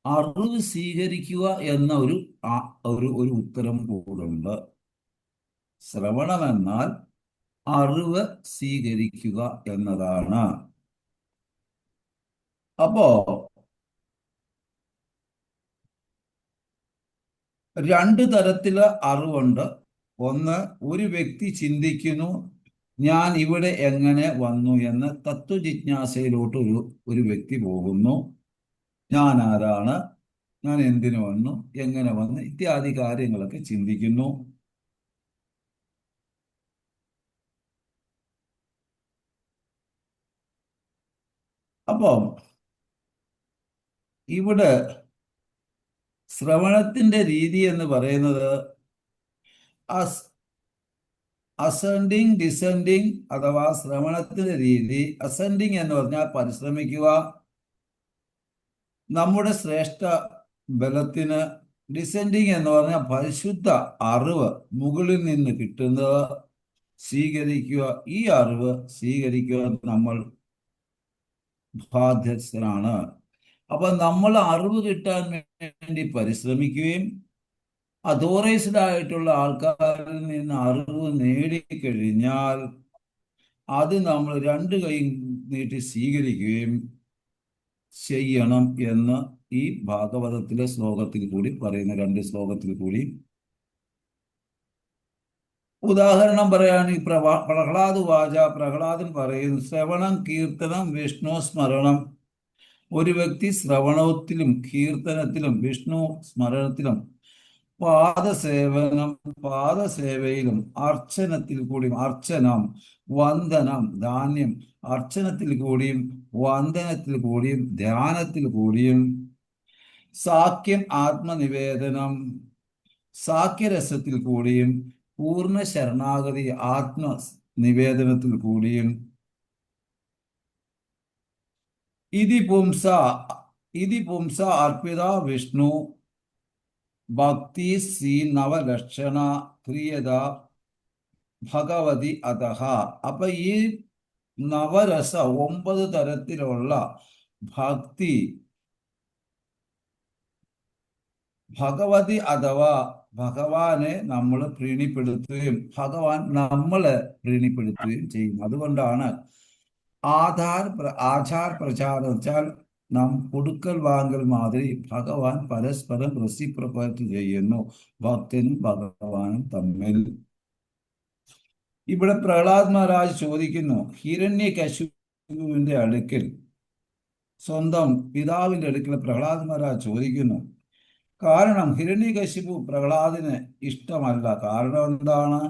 അറിവ് സ്വീകരിക്കുക എന്ന ഒരു ഉത്തരം കൂടുണ്ട്. ശ്രവണം എന്നാൽ അറിവ് സ്വീകരിക്കുക എന്നതാണ്. അപ്പോ രണ്ട് തരത്തില് അറിവുണ്ട്. ഒന്ന്, ഒരു വ്യക്തി ചിന്തിക്കുന്നു, ഞാൻ ഇവിടെ എങ്ങനെ വന്നു എന്ന് തത്വജിജ്ഞാസയിലോട്ട് ഒരു വ്യക്തി പോകുന്നു. ഞാൻ ആരാണ്, ഞാൻ എന്തിനു വന്നു, എങ്ങനെ വന്നു ഇത്യാദി കാര്യങ്ങളൊക്കെ ചിന്തിക്കുന്നു. അപ്പം ഇവിടെ ശ്രവണത്തിന്റെ രീതി എന്ന് പറയുന്നത് അസെൻഡിങ് ഡിസെൻഡിങ് അഥവാ ശ്രവണത്തിന്റെ രീതി. അസെൻഡിങ് എന്ന് പറഞ്ഞാൽ പരിശ്രമിക്കുക, നമ്മുടെ ശ്രേഷ്ഠ ബലത്തിന്. ഡിസെൻഡിങ് എന്ന് പറഞ്ഞാൽ പരിശുദ്ധ അറിവ് മുകളിൽ നിന്ന് കിട്ടുന്നത് സ്വീകരിക്കുക. ഈ അറിവ് സ്വീകരിക്കുക നമ്മൾ ബാധ്യസ്ഥനാണ്. അപ്പൊ നമ്മൾ അറിവ് കിട്ടാൻ വേണ്ടി പരിശ്രമിക്കുകയും അതോറൈസ്ഡ് ആയിട്ടുള്ള ആൾക്കാരിൽ നിന്ന് അറിവ് നേടിക്കഴിഞ്ഞാൽ അത് നമ്മൾ രണ്ട് കൈ നീട്ടി സ്വീകരിക്കുകയും ചെയ്യണം എന്ന് ഈ ഭാഗവതത്തിലെ ശ്ലോകത്തിൽ കൂടി പറയുന്ന രണ്ട് ശ്ലോകത്തിൽ കൂടി. ഉദാഹരണം പറയുകയാണെങ്കിൽ പ്രഹ്ലാദ് വാച, പ്രഹ്ലാദൻ പറയുന്നു, ശ്രവണം കീർത്തനം വിഷ്ണു സ്മരണം. ഒരു വ്യക്തി ശ്രവണത്തിലും കീർത്തനത്തിലും വിഷ്ണു സ്മരണത്തിലും പാദസേവയിലും അർച്ചനത്തിൽ കൂടിയും, അർച്ചനം വന്ദനം ധാന്യം, അർച്ചനത്തിൽ കൂടിയും വന്ദനത്തിൽ കൂടിയും ധ്യാനത്തിൽ കൂടിയും, സാക്യം ആത്മനിവേദനം സാക്യരസത്തിൽ കൂടിയും, പൂർണ്ണ ശരണാഗതി ആത്മനിവേദനത്തിൽ കൂടിയും, ഇതി പുംസ അർപ്പിത വിഷ്ണു ഭക്തി സീ നവലക്ഷണ ക്രിയത ഭഗവതി അതഹ. അപ്പൊ ഈ നവരസ 9 തരത്തിലുള്ള ഭക്തി ഭഗവതി അഥവാ ഭഗവാനെ നമ്മൾ പ്രീണിപ്പെടുത്തുകയും ഭഗവാൻ നമ്മളെ പ്രീണിപ്പെടുത്തുകയും ചെയ്യും. അതുകൊണ്ടാണ് ആചാർ പ്രചാരം വെച്ചാൽ കൊടുക്കൽ വാങ്ങൽ മാതിരി ഭഗവാൻ പരസ്പരം റെസിപ്രോക്കേറ്റ് ചെയ്യുന്നു, ഭക്തനും ഭഗവാനും തമ്മിൽ. ഇവിടെ പ്രഹ്ലാദ് മഹാരാജ് ചോദിക്കുന്നു, ഹിരണ്യകശിപുവിന്റെ അടുക്കൽ, സ്വന്തം പിതാവിന്റെ അടുക്കൽ പ്രഹ്ലാദ് മഹാരാജ് ചോദിക്കുന്നു, കാരണം ഹിരണ്യകശിപു പ്രഹ്ലാദിന് ഇഷ്ടമല്ല. കാരണം എന്താണ്?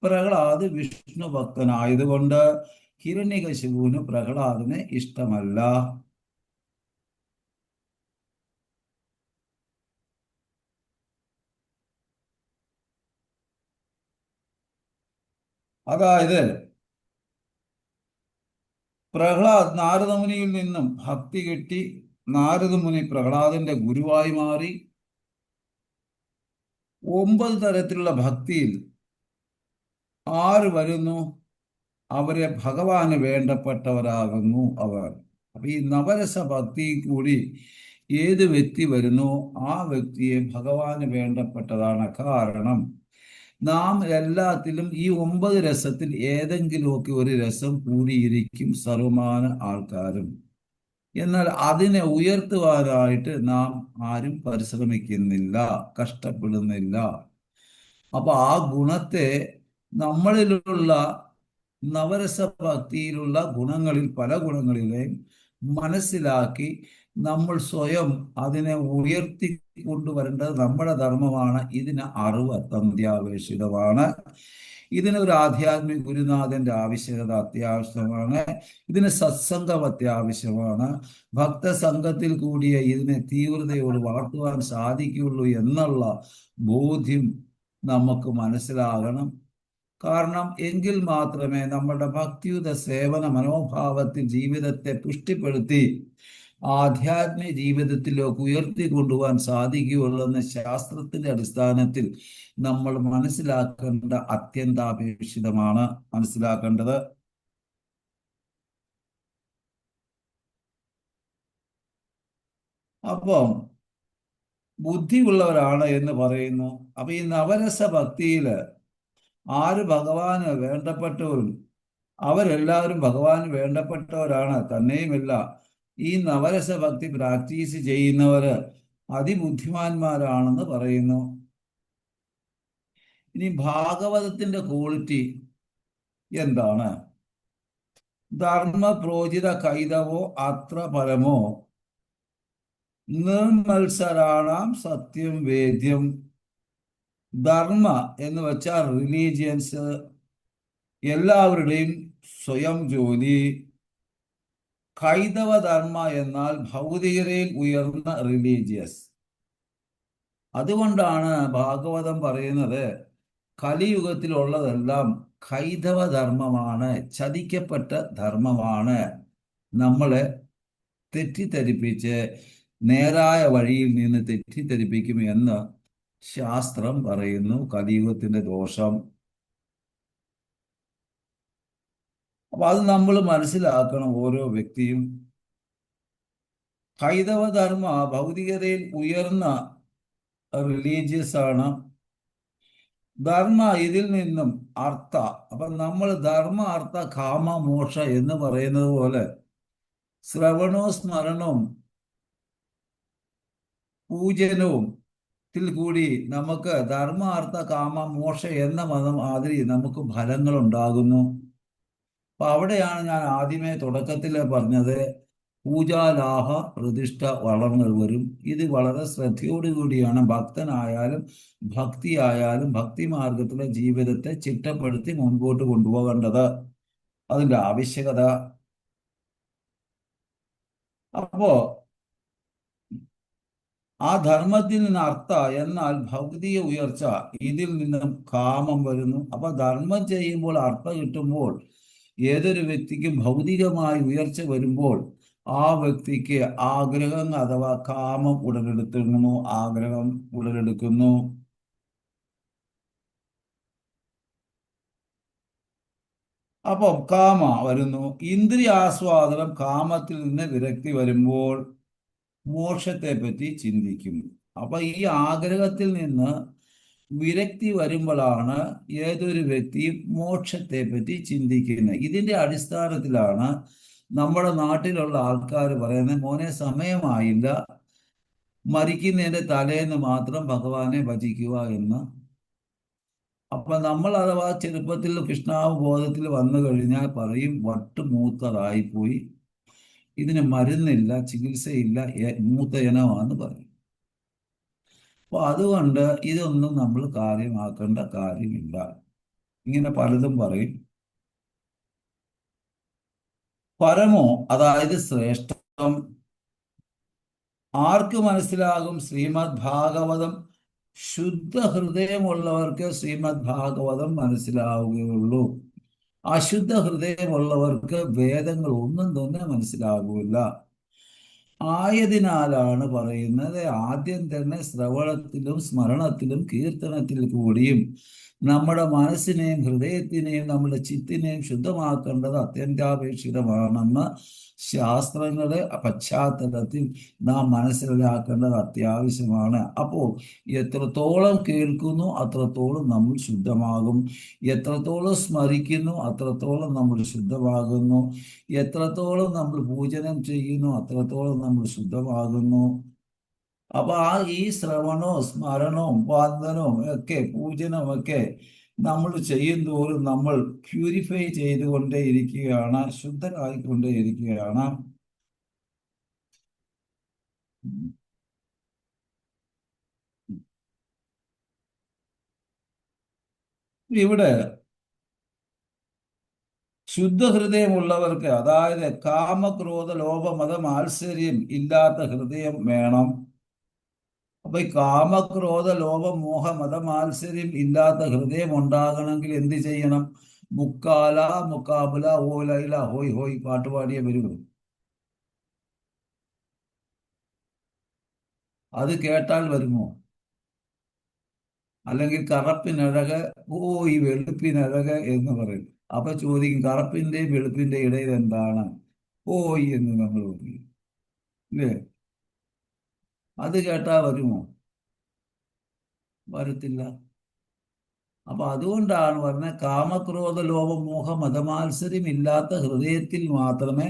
പ്രഹ്ലാദ് വിഷ്ണു ഭക്തനായതുകൊണ്ട് ഹിരണ്യകശിപുവിന് പ്രഹ്ലാദിന് ഇഷ്ടമല്ല. അതായത് പ്രഹ്ലാദ് നാരദമുനിയിൽ നിന്നും ഭക്തി കിട്ടി. നാരദമുനി പ്രഹ്ലാദിന്റെ ഗുരുവായി മാറി. 9 തരത്തിലുള്ള ഭക്തിയിൽ ആര് വരുന്നു, അവരെ ഭഗവാന് വേണ്ടപ്പെട്ടവരാകുന്നു അവർ. അപ്പൊ ഈ നവരസ ഭക്തിയിൽ കൂടി ഏത് വ്യക്തി വരുന്നു ആ വ്യക്തിയെ ഭഗവാന് വേണ്ടപ്പെട്ടതാണ്. കാരണം നാം എല്ലാത്തിലും ഈ 9 രസത്തിൽ ഏതെങ്കിലുമൊക്കെ ഒരു രസം കൂടിയിരിക്കും സർവമാന ആൾക്കാരും. എന്നാൽ അതിനെ ഉയർത്തുവാനായിട്ട് നാം ആരും പരിശ്രമിക്കുന്നില്ല, കഷ്ടപ്പെടുന്നില്ല. അപ്പൊ ആ ഗുണത്തെ നമ്മളിലുള്ള നവരസ ഭക്തിയിലുള്ള ഗുണങ്ങളിൽ പല ഗുണങ്ങളിലെയും മനസ്സിലാക്കി നമ്മൾ സ്വയം അതിനെ ഉയർത്തി കൊണ്ടുവരേണ്ടത് നമ്മുടെ ധർമ്മമാണ്. ഇതിന് അറിവ് അത്യന്താപേക്ഷിതമാണ്. ഇതിനൊരു ആധ്യാത്മിക ഗുരുനാഥന്റെ ആവശ്യകത അത്യാവശ്യമാണ്. ഇതിന് സത്സംഗം അത്യാവശ്യമാണ്. ഭക്തസംഘത്തിൽ കൂടിയ ഇതിനെ തീവ്രതയോട് വളർത്തുവാൻ സാധിക്കുകയുള്ളൂ എന്നുള്ള ബോധ്യം നമുക്ക് മനസ്സിലാകണം. കാരണം എങ്കിൽ മാത്രമേ നമ്മുടെ ഭക്തിയുത സേവന മനോഭാവത്തിൽ ജീവിതത്തെ പുഷ്ടിപ്പെടുത്തി ആധ്യാത്മിക ജീവിതത്തിലേക്ക് ഉയർത്തിക്കൊണ്ടുപോകാൻ സാധിക്കുകയുള്ളെന്ന് ശാസ്ത്രത്തിന്റെ അടിസ്ഥാനത്തിൽ നമ്മൾ മനസ്സിലാക്കേണ്ട അത്യന്താപേക്ഷിതമാണ് മനസ്സിലാക്കേണ്ടത്. അപ്പം ബുദ്ധിയുള്ളവരാണ് എന്ന് പറയുന്നു. അപ്പൊ ഈ നവരസ ഭക്തിയില് ആര് ഭഗവാന് വേണ്ടപ്പെട്ടവരും അവരെല്ലാവരും ഭഗവാന് വേണ്ടപ്പെട്ടവരാണ്. തന്നെയുമല്ല ഈ നവരസ ഭക്തി പ്രാക്ടീസ് ചെയ്യുന്നവര് അതിബുദ്ധിമാന്മാരാണെന്ന് പറയുന്നു. ഇനി ഭാഗവതത്തിന്റെ ക്വാളിറ്റി എന്താണ്? ധർമ്മപ്രോചിത കൈതവോ അത്ര പരമോ നിർമത്സരാണാം സത്യം വേദ്യം. ധർമ്മ എന്ന് വെച്ചാൽ റിലീജിയൻസ്, എല്ലാവരുടെയും സ്വയം ജോലി. കൈതവ ധർമ്മ എന്നാൽ ഭൗതികതയിൽ ഉയർന്ന റിലീജിയസ്. അതുകൊണ്ടാണ് ഭാഗവതം പറയുന്നത് കലിയുഗത്തിലുള്ളതെല്ലാം കൈതവ ധർമ്മമാണ്, ചതിക്കപ്പെട്ട ധർമ്മമാണ്, നമ്മളെ തെറ്റിദ്ധരിപ്പിച്ച് നേരായ വഴിയിൽ നിന്ന് തെറ്റിദ്ധരിപ്പിക്കും എന്ന് ശാസ്ത്രം പറയുന്നു. കലിയുഗത്തിന്റെ ദോഷം. അപ്പൊ അത് നമ്മൾ മനസ്സിലാക്കണം ഓരോ വ്യക്തിയും. ഹൈന്ദവ ധർമ്മ ഭൗതികതയിൽ ഉയർന്ന റിലീജിയസ് ആണ്. ധർമ്മ ഇതിൽ നിന്നും അർത്ഥ. അപ്പൊ നമ്മൾ ധർമ്മ അർത്ഥ കാമ മോക്ഷ എന്ന് പറയുന്നത് പോലെ ശ്രവണവും സ്മരണവും പൂജനവും കൂടി നമുക്ക് ധർമ്മ അർത്ഥ കാമ മോക്ഷ എന്ന മതം ആതിരി നമുക്ക് ഫലങ്ങൾ ഉണ്ടാകുന്നു. അപ്പൊ അവിടെയാണ് ഞാൻ ആദ്യമേ തുടക്കത്തിൽ പറഞ്ഞത് പൂജാലാഹ പ്രതിഷ്ഠ വളർന്നു വരും. ഇത് വളരെ ശ്രദ്ധയോടുകൂടിയാണ് ഭക്തനായാലും ഭക്തിയായാലും ഭക്തി മാർഗത്തിലെ ജീവിതത്തെ ചിട്ടപ്പെടുത്തി മുൻപോട്ട് കൊണ്ടുപോകേണ്ടത്. അതിൻ്റെ ആവശ്യകത. അപ്പോ ആ ധർമ്മത്തിൽ നിന്ന് അർത്ഥ എന്നാൽ ഭൗതിക ഉയർച്ച, ഇതിൽ നിന്നും കാമം വരുന്നു. അപ്പൊ ധർമ്മം ചെയ്യുമ്പോൾ അർത്ഥം കിട്ടുമ്പോൾ ഏതൊരു വ്യക്തിക്കും ഭൗതികമായി ഉയർച്ച വരുമ്പോൾ ആ വ്യക്തിക്ക് ആഗ്രഹം അഥവാ കാമം ഉടലെടുക്കുന്നു, ആഗ്രഹം ഉടലെടുക്കുന്നു. അപ്പം കാമ വരുന്നു. ഇന്ദ്രിയാസ്വാദനം കാമത്തിൽ നിന്ന് വിരക്തി വരുമ്പോൾ മോക്ഷത്തെ പറ്റി ചിന്തിക്കും. അപ്പൊ ഈ ആഗ്രഹത്തിൽ നിന്ന് വിരക്തി വരുമ്പോഴാണ് ഏതൊരു വ്യക്തിയും മോക്ഷത്തെ പറ്റി ചിന്തിക്കുന്നത്. ഇതിന്റെ അടിസ്ഥാനത്തിലാണ് നമ്മുടെ നാട്ടിലുള്ള ആൾക്കാർ പറയുന്നത്, മോനെ സമയമായില്ല, മരിക്കുന്നതിന്റെ തലേന്ന് മാത്രം ഭഗവാനെ ഭജിക്കുക എന്ന്. അപ്പൊ നമ്മൾ അഥവാ ചെറുപ്പത്തിൽ കൃഷ്ണാവബോധത്തിൽ വന്നു കഴിഞ്ഞാൽ പറയും വട്ടുമൂത്തതായിപ്പോയി, ഇതിന് മരുന്നില്ല, ചികിത്സയില്ല, മൂത്ത ഇനമാണെന്ന് പറയും. അപ്പൊ അതുകൊണ്ട് ഇതൊന്നും നമ്മൾ കാര്യമാക്കേണ്ട കാര്യമില്ല. ഇങ്ങനെ പലതും പറയും. പരമോ അതായത് ശ്രേഷ്ഠം ആർക്ക് മനസ്സിലാകും? ശ്രീമദ് ഭാഗവതം ശുദ്ധ ഹൃദയമുള്ളവർക്ക് ശ്രീമദ് ഭാഗവതം മനസ്സിലാവുകയുള്ളൂ. അശുദ്ധ ഹൃദയമുള്ളവർക്ക് വേദങ്ങൾ ഒന്നും തന്നെ മനസ്സിലാകൂല. ആയതിനാലാണ് പറയുന്നത് ആദ്യം തന്നെ ശ്രവണത്തിലും സ്മരണത്തിലും കീർത്തനത്തിൽ കൂടിയും നമ്മുടെ മനസ്സിനെയും ഹൃദയത്തിനെയും നമ്മുടെ ചിത്തിനെയും ശുദ്ധമാക്കേണ്ടത് അത്യന്താപേക്ഷിതമാണെന്ന് ശാസ്ത്രങ്ങളുടെ പശ്ചാത്തലത്തിൽ നാം മനസ്സിലാക്കേണ്ടത് അത്യാവശ്യമാണ്. അപ്പോൾ എത്രത്തോളം കേൾക്കുന്നു അത്രത്തോളം നമ്മൾ ശുദ്ധമാകും, എത്രത്തോളം സ്മരിക്കുന്നു അത്രത്തോളം നമ്മൾ ശുദ്ധമാകുന്നു, എത്രത്തോളം നമ്മൾ പൂജനം ചെയ്യുന്നു അത്രത്തോളം നമ്മൾ ശുദ്ധമാകുന്നു. അപ്പൊ ഈ ശ്രവണവും സ്മരണവും വന്ദനവും ഒക്കെ പൂജനവും ഒക്കെ നമ്മൾ ചെയ്യുന്തോറും നമ്മൾ പ്യൂരിഫൈ ചെയ്തുകൊണ്ടേ ഇരിക്കുകയാണ്, ശുദ്ധരായിക്കൊണ്ടേ ഇരിക്കുകയാണ്. ഇവിടെ ശുദ്ധഹൃദയമുള്ളവർക്ക്, അതായത് കാമക്രോധ ലോഭ മത മാത്സര്യം ഇല്ലാത്ത ഹൃദയം വേണം. അപ്പൊ ഈ കാമക്രോധ ലോഭ മോഹ മത മാത്സര്യം ഇല്ലാത്ത ഹൃദയം ഉണ്ടാകണമെങ്കിൽ എന്ത് ചെയ്യണം? മുക്കാല മുക്കാബുല ഓ ലൈല ഹോയ് ഹോയ് പാട്ടുപാടിയ വരുമോ? അത് കേട്ടാൽ വരുമോ? അല്ലെങ്കിൽ കറുപ്പിനഴക് ഓ ഈ വെളുപ്പിനഴക് എന്ന് പറയും. അപ്പൊ ചോദിക്കും കറുപ്പിന്റെയും വെളുപ്പിന്റെ ഇടയിൽ എന്താണ്? ഓയ് എന്ന് നമ്മൾ പറയും, ഇല്ലേ? അത് കേട്ടാ വരുമോ? വരത്തില്ല. അപ്പൊ അതുകൊണ്ടാണ് പറഞ്ഞത് കാമക്രോധ ലോഭ മോഹ മതമാത്സര്യം ഇല്ലാത്ത ഹൃദയത്തിൽ മാത്രമേ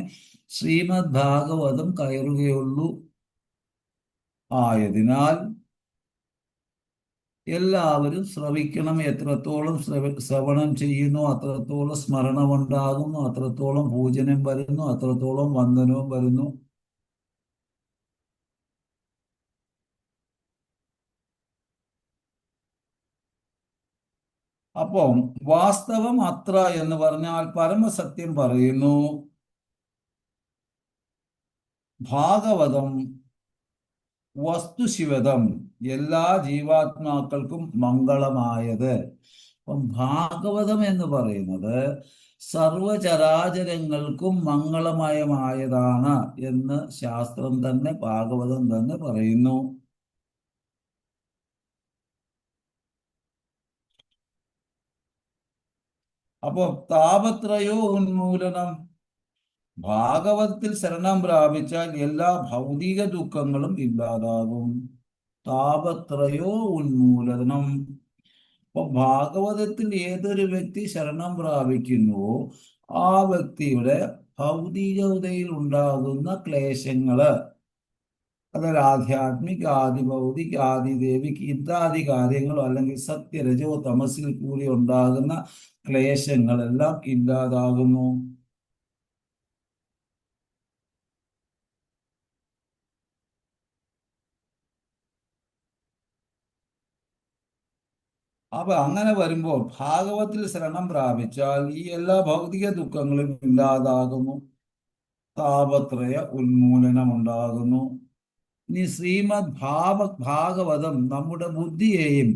ശ്രീമദ് ഭാഗവതം കയറുകയുള്ളൂ. ആയതിനാൽ എല്ലാവരും ശ്രവിക്കണം. എത്രത്തോളം ശ്രവണം ചെയ്യുന്നു അത്രത്തോളം സ്മരണമുണ്ടാകുന്നു, അത്രത്തോളം പൂജനം വരുന്നു, അത്രത്തോളം വന്ദനവും വരുന്നു. അപ്പം വാസ്തവം അത്ര എന്ന് പറഞ്ഞാൽ പരമസത്യം പറയുന്നു. ഭാഗവതം വസ്തുശിവതം എല്ലാ ജീവാത്മാക്കൾക്കും മംഗളമായത്. അപ്പം ഭാഗവതം എന്ന് പറയുന്നത് സർവചരാചരങ്ങൾക്കും മംഗളമയമായതാണ് എന്ന് ശാസ്ത്രം തന്നെ, ഭാഗവതം തന്നെ പറയുന്നു. അപ്പൊ താപത്രയോ ഉന്മൂലനം, ഭാഗവതത്തിൽ ശരണം പ്രാപിച്ചാൽ എല്ലാ ഭൗതിക ദുഃഖങ്ങളും ഇല്ലാതാകും. താപത്രയോ ഉന്മൂലനം. അപ്പൊ ഭാഗവതത്തിൽ ഏതൊരു വ്യക്തി ശരണം പ്രാപിക്കുന്നുവോ ആ വ്യക്തിയുടെ ഭൗതികതയിൽ ഉണ്ടാകുന്ന ക്ലേശങ്ങള്, അതൊരു ആധ്യാത്മിക ആദി ഭൗതിക ആദി ദേവിക്ക് ഇത്യാദി കാര്യങ്ങളോ അല്ലെങ്കിൽ സത്യരജോ തമസിൽ കൂടി ഉണ്ടാകുന്ന ക്ലേശങ്ങളെല്ലാം ഇല്ലാതാകുന്നു. അപ്പൊ അങ്ങനെ വരുമ്പോൾ ഭാഗവത്തിൽ ശരണം പ്രാപിച്ചാൽ ഈ എല്ലാ ഭൗതിക ദുഃഖങ്ങളും ഇല്ലാതാകുന്നു, താപത്രയ ഉന്മൂലനം ഉണ്ടാകുന്നു. ഇനി ശ്രീമദ് ഭാഗവതം നമ്മുടെ ബുദ്ധിയെയും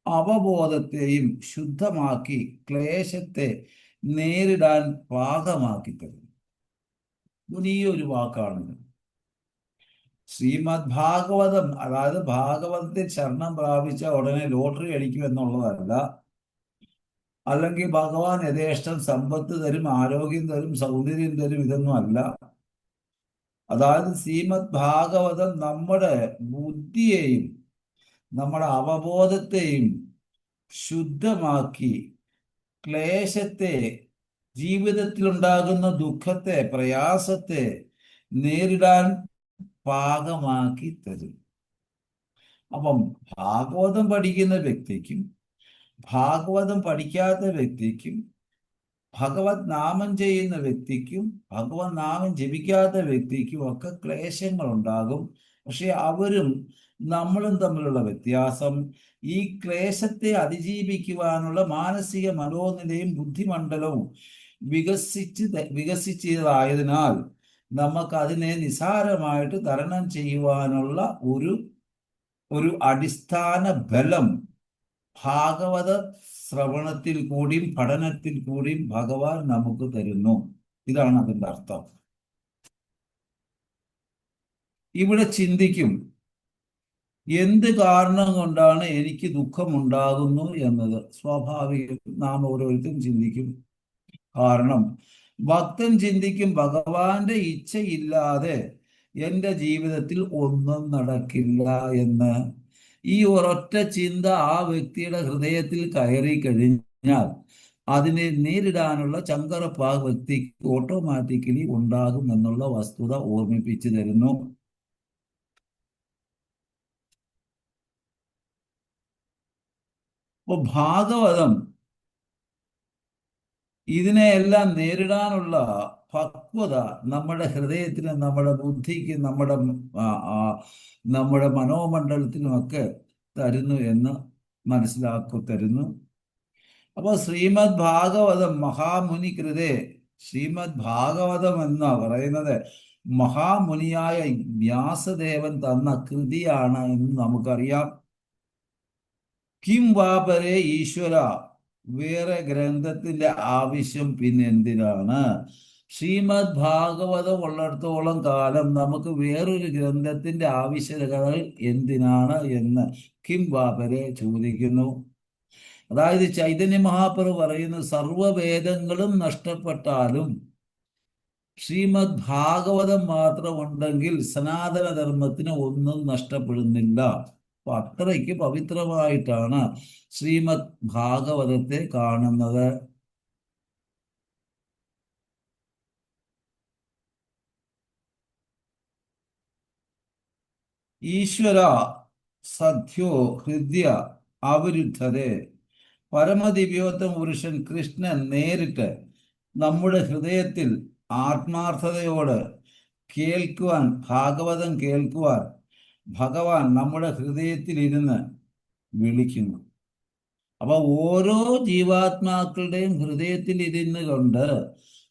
അവബോധത്തെയും ശുദ്ധമാക്കി ക്ലേശത്തെ നേരിടാൻ പാകമാക്കി തരും. വലിയൊരു വാക്കാണ് ശ്രീമദ് ഭാഗവതം. അതായത് ഭാഗവതത്തിൽ ശരണം പ്രാപിച്ച ഉടനെ ലോട്ടറി അടിക്കും എന്നുള്ളതല്ല, അല്ലെങ്കിൽ ഭഗവാൻ യഥേഷ്ടം സമ്പത്ത് തരും, ആരോഗ്യം തരും, സൗന്ദര്യം തരും, ഇതൊന്നും അല്ല. അതായത് ശ്രീമദ് ഭാഗവതം നമ്മുടെ ബുദ്ധിയെയും നമ്മുടെ അവബോധത്തെയും ശുദ്ധമാക്കി ക്ലേശത്തെ, ജീവിതത്തിലുണ്ടാകുന്ന ദുഃഖത്തെ, പ്രയാസത്തെ നേരിടാൻ പാകമാക്കി തരും. അപ്പം ഭാഗവതം പഠിക്കുന്ന വ്യക്തിക്കും ഭാഗവതം പഠിക്കാത്ത വ്യക്തിക്കും, ഭഗവത് നാമം ചെയ്യുന്ന വ്യക്തിക്കും ഭഗവത് നാമം ജപിക്കാത്ത വ്യക്തിക്കും ഒക്കെ ക്ലേശങ്ങൾ ഉണ്ടാകും. പക്ഷെ അവരും നമ്മളും തമ്മിലുള്ള വ്യത്യാസം ഈ ക്ലേശത്തെ അതിജീവിക്കുവാനുള്ള മാനസിക മനോനിലയും ബുദ്ധിമണ്ഡലവും വികസിച്ചതായതിനാൽ നമുക്ക് അതിനെ നിസാരമായിട്ട് തരണം ചെയ്യുവാനുള്ള ഒരു അടിസ്ഥാന ബലം ഭാഗവത ശ്രവണത്തിൽ കൂടിയും പഠനത്തിൽ കൂടിയും ഭഗവാൻ നമുക്ക് തരുന്നു. ഇതാണ് അതിൻ്റെ അർത്ഥം. ഇവിടെ ചിന്തിക്കും, എന്ത് കാരണം കൊണ്ടാണ് എനിക്ക് ദുഃഖമുണ്ടാകുന്നു എന്നത് സ്വാഭാവികം. നാം ഓരോരുത്തരും ചിന്തിക്കും. കാരണം ഭക്തൻ ചിന്തിക്കും, ഭഗവാന്റെ ഇച്ഛയില്ലാതെ എൻ്റെ ജീവിതത്തിൽ ഒന്നും നടക്കില്ല എന്ന്. ഈ ഒരൊറ്റ ചിന്ത ആ വ്യക്തിയുടെ ഹൃദയത്തിൽ കയറി കഴിഞ്ഞാൽ അതിനെ നേരിടാനുള്ള ചങ്കറപ്പ് ആ വ്യക്തിക്ക് ഓട്ടോമാറ്റിക്കലി ഉണ്ടാകും എന്നുള്ള വസ്തുത ഓർമ്മിപ്പിച്ചു തരുന്നു. അപ്പൊ ഭാഗവതം ഇതിനെയെല്ലാം നേരിടാനുള്ള പക്വത നമ്മുടെ ഹൃദയത്തിനും നമ്മുടെ ബുദ്ധിക്കും നമ്മുടെ മനോമണ്ഡലത്തിനുമൊക്കെ തരുന്നു എന്ന് തരുന്നു. അപ്പോൾ ശ്രീമദ് ഭാഗവതം മഹാമുനി കൃതേ, ശ്രീമദ് ഭാഗവതം എന്ന് പറയുന്നത് മഹാമുനിയായ വ്യാസദേവൻ തന്ന കൃതിയാണ് എന്ന് നമുക്കറിയാം. കിം വാപരേ ഈശ്വര, വേറെ ഗ്രന്ഥത്തിന്റെ ആവശ്യം പിന്നെ എന്തിനാണ്? ശ്രീമദ് ഭാഗവതം ഉള്ളിടത്തോളം കാലം നമുക്ക് വേറൊരു ഗ്രന്ഥത്തിന്റെ ആവശ്യകതകൾ എന്തിനാണ് എന്ന് കിം വാപരെ ചോദിക്കുന്നു. അതായത് ചൈതന്യ മഹാപ്രഭു പറയുന്നു, സർവവേദങ്ങളും നഷ്ടപ്പെട്ടാലും ശ്രീമദ് ഭാഗവതം മാത്രം ഉണ്ടെങ്കിൽ സനാതന ധർമ്മത്തിന് ഒന്നും നഷ്ടപ്പെടുന്നില്ല. അപ്പൊ അത്രയ്ക്ക് പവിത്രമായിട്ടാണ് ശ്രീമദ് ഭാഗവതത്തെ കാണുന്നത്. ഈശ്വര സദ്യോ ഹൃദയ അവരുദ്ധതേ, പരമദിവ്യോത്തമ പുരുഷൻ കൃഷ്ണൻ നേരിട്ട് നമ്മുടെ ഹൃദയത്തിൽ ആത്മാർത്ഥതയോട് കേൾക്കുവാൻ, ഭാഗവതം കേൾക്കുവാൻ ഭഗവാൻ നമ്മുടെ ഹൃദയത്തിൽ ഇരുന്ന് വിളിക്കുന്നു. അപ്പൊ ഓരോ ജീവാത്മാക്കളുടെയും ഹൃദയത്തിൽ ഇരുന്ന് കൊണ്ട്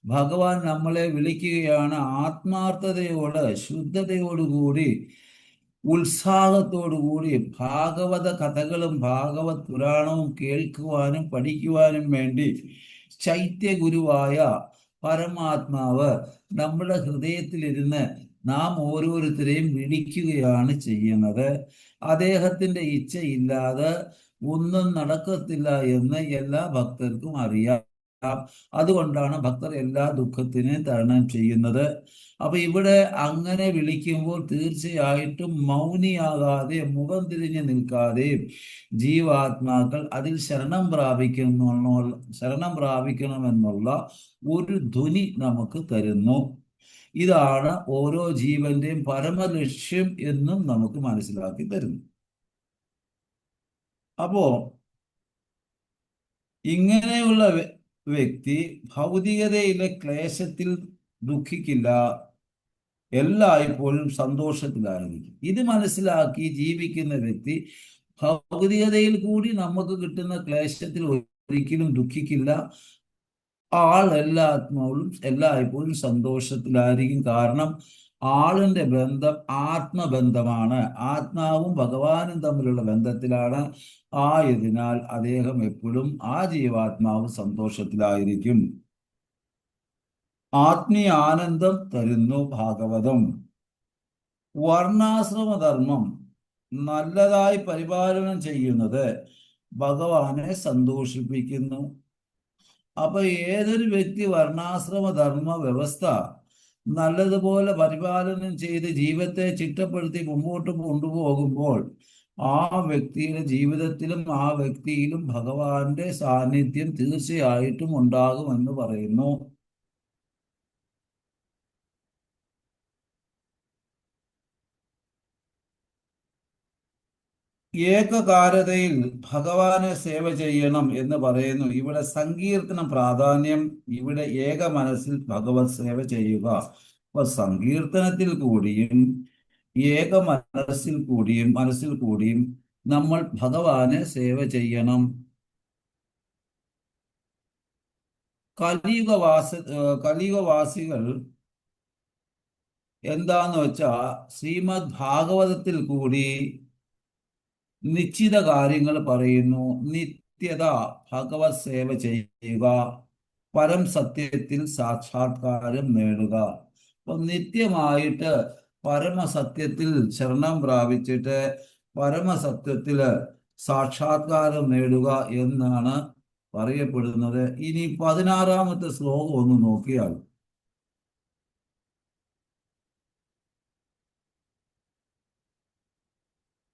ഭഗവാൻ നമ്മളെ വിളിക്കുകയാണ്. ആത്മാർത്ഥതയോട്, ശുദ്ധതയോടുകൂടി, ഉത്സാഹത്തോടുകൂടി ഭാഗവത കഥകളും ഭാഗവത് പുരാണവും കേൾക്കുവാനും പഠിക്കുവാനും വേണ്ടി ചൈത്യഗുരുവായ പരമാത്മാവ് നമ്മുടെ ഹൃദയത്തിലിരുന്ന് നാം ഓരോരുത്തരെയും വിളിക്കുകയാണ് ചെയ്യുന്നത്. അദ്ദേഹത്തിന്റെ ഇച്ഛയില്ലാതെ ഒന്നും നടക്കത്തില്ല എന്ന് എല്ലാ ഭക്തർക്കും അറിയാം. അതുകൊണ്ടാണ് ഭക്തർ എല്ലാ ദുഃഖത്തിനെയും തരണം ചെയ്യുന്നത്. അപ്പൊ ഇവിടെ അങ്ങനെ വിളിക്കുമ്പോൾ തീർച്ചയായിട്ടും മൗനിയാകാതെ, മുഖം തിരിഞ്ഞു നിൽക്കാതെ ജീവാത്മാക്കൾ അതിൽ ശരണം പ്രാപിക്കണമെന്നുള്ള ഒരു ധ്വനി നമുക്ക് തരുന്നു. ഇതാണ് ഓരോ ജീവന്റെയും പരമലക്ഷ്യം എന്നും നമുക്ക് മനസ്സിലാക്കി തരുന്നു. അപ്പോ ഇങ്ങനെയുള്ള വ്യക്തി ഭൗതികതയിലെ ക്ലേശത്തിൽ ദുഃഖിക്കില്ല, എല്ലായ്പ്പോഴും സന്തോഷത്തിലായിരിക്കും. ഇത് മനസ്സിലാക്കി ജീവിക്കുന്ന വ്യക്തി ഭൗതികതയിൽ കൂടി നമുക്ക് കിട്ടുന്ന ക്ലേശത്തിൽ ഒരിക്കലും ദുഃഖിക്കില്ല. ആൾ എല്ലായ്പ്പോഴും സന്തോഷത്തിലായിരിക്കും. കാരണം ആളിന്റെ ബന്ധം ആത്മബന്ധമാണ്. ആത്മാവും ഭഗവാനും തമ്മിലുള്ള ബന്ധത്തിലാണ്. ആയതിനാൽ അദ്ദേഹം എപ്പോഴും, ആ ജീവാത്മാവ് സന്തോഷത്തിലായിരിക്കും. ആത്മീയ ആനന്ദം തരുന്നു ഭാഗവതം. വർണ്ണാശ്രമധർമ്മം നല്ലതായി പരിപാലനം ചെയ്യുന്നത് ഭഗവാനെ സന്തോഷിപ്പിക്കുന്നു. അപ്പൊ ഏതൊരു വ്യക്തി വർണ്ണാശ്രമധർമ്മ വ്യവസ്ഥ നല്ലതുപോലെ പരിപാലനം ചെയ്ത് ജീവിതത്തെ ചിട്ടപ്പെടുത്തി മുമ്പോട്ട് കൊണ്ടുപോകുമ്പോൾ ആ വ്യക്തിയുടെ ജീവിതത്തിലും ആ വ്യക്തിയിലും ഭഗവാന്റെ സാന്നിധ്യം തീർച്ചയായിട്ടും ഉണ്ടാകുമെന്ന് പറയുന്നു. ഏകകാലതയിൽ ഭഗവാനെ സേവ ചെയ്യണം എന്ന് പറയുന്നു. ഇവിടെ സങ്കീർത്തനം പ്രാധാന്യം. ഇവിടെ ഏക മനസ്സിൽ ഭഗവത് സേവ ചെയ്യുക. അപ്പൊ സങ്കീർത്തനത്തിൽ കൂടിയും ഏക മനസ്സിൽ കൂടിയും നമ്മൾ ഭഗവാനെ സേവ ചെയ്യണം. കലിയുഗവാസികൾ എന്താന്ന് വെച്ചാ ശ്രീമദ് ഭാഗവതത്തിൽ കൂടി നിശ്ചിത കാര്യങ്ങൾ പറയുന്നു. നിത്യത ഭഗവത് സേവ ചെയ്യുക, പരം സത്യത്തിൽ സാക്ഷാത്കാരം നേടുക. അപ്പൊ നിത്യമായിട്ട് പരമസത്യത്തിൽ ശരണം പ്രാപിച്ചിട്ട് പരമസത്യത്തില് സാക്ഷാത്കാരം നേടുക എന്നാണ് പറയപ്പെടുന്നത്. ഇനി 16-ാമത്തെ ശ്ലോകം ഒന്ന് നോക്കിയാൽ,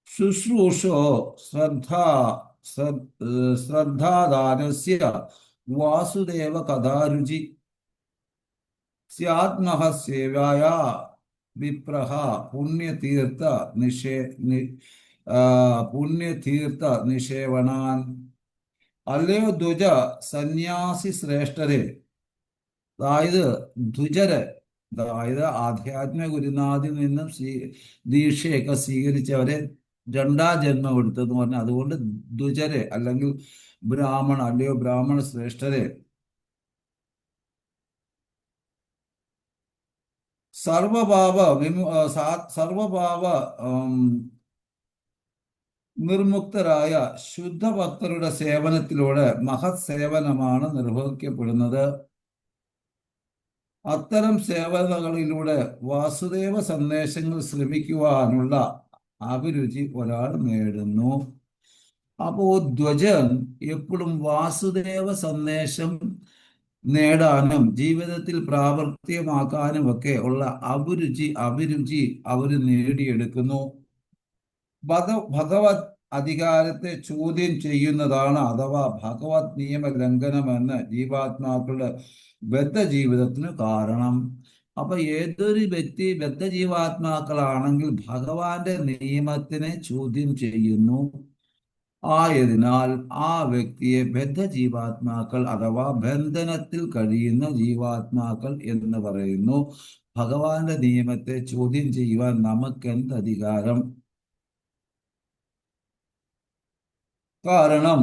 ശുശ്രൂഷോ ശ്രദ്ധാദാനസ്യ വാസുദേവ കഥാരുചി സ്യാത്മഹ സേവായ വിപ്രഹ പുണ്യതീർത്ഥ നിഷേവണാൻ. അല്ലയോ ദ്വിജ സന്യാസി ശ്രേഷ്ഠരെ, അതായത് ദ്വിജര്, അതായത് ആധ്യാത്മിക ഗുരുനാഥിൽ നിന്നും ദീക്ഷയൊക്കെ സ്വീകരിച്ചവരെ രണ്ടാം ജന്മം എടുത്തെന്ന് പറഞ്ഞാൽ, അതുകൊണ്ട് ദ്വിജരെ അല്ലെങ്കിൽ അല്ലയോ ബ്രാഹ്മണ ശ്രേഷ്ഠരെ, സർവഭാവ നിർമുക്തരായ ശുദ്ധഭക്തരുടെ സേവനത്തിലൂടെ മഹത് സേവനമാണ് നിർവഹിക്കപ്പെടുന്നത്. അത്തരം സേവനങ്ങളിലൂടെ വാസുദേവ സന്ദേശങ്ങൾ ശ്രമിക്കുവാനുള്ള അഭിരുചി ഒരാൾ നേടുന്നു. അപ്പോ ധ്വജൻ എപ്പോഴും വാസുദേവ സന്ദേശം നേടാനും ജീവിതത്തിൽ പ്രാവർത്തികമാക്കാനും ഒക്കെ ഉള്ള അഭിരുചി അവർ നേടിയെടുക്കുന്നു. ഭഗവത് അധികാരത്തെ ചോദ്യം ചെയ്യുന്നതാണ് അഥവാ ഭഗവത് നിയമ ലംഘനമെന്ന് ജീവാത്മാക്കളുടെ ബദ്ധജീവിതത്തിന് കാരണം. അപ്പൊ ഏതൊരു വ്യക്തി ബദ്ധജീവാത്മാക്കളാണെങ്കിൽ ഭഗവാന്റെ നിയമത്തിനെ ചോദ്യം ചെയ്യുന്നു. ആയതിനാൽ ആ വ്യക്തിയെ ബദ്ധജീവാത്മാക്കൾ അഥവാ ബന്ധനത്തിൽ കഴിയുന്ന ജീവാത്മാക്കൾ എന്ന് പറയുന്നു. ഭഗവാന്റെ നിയമത്തെ ചോദ്യം ചെയ്യുവാൻ നമുക്കെന്ത് അധികാരം? കാരണം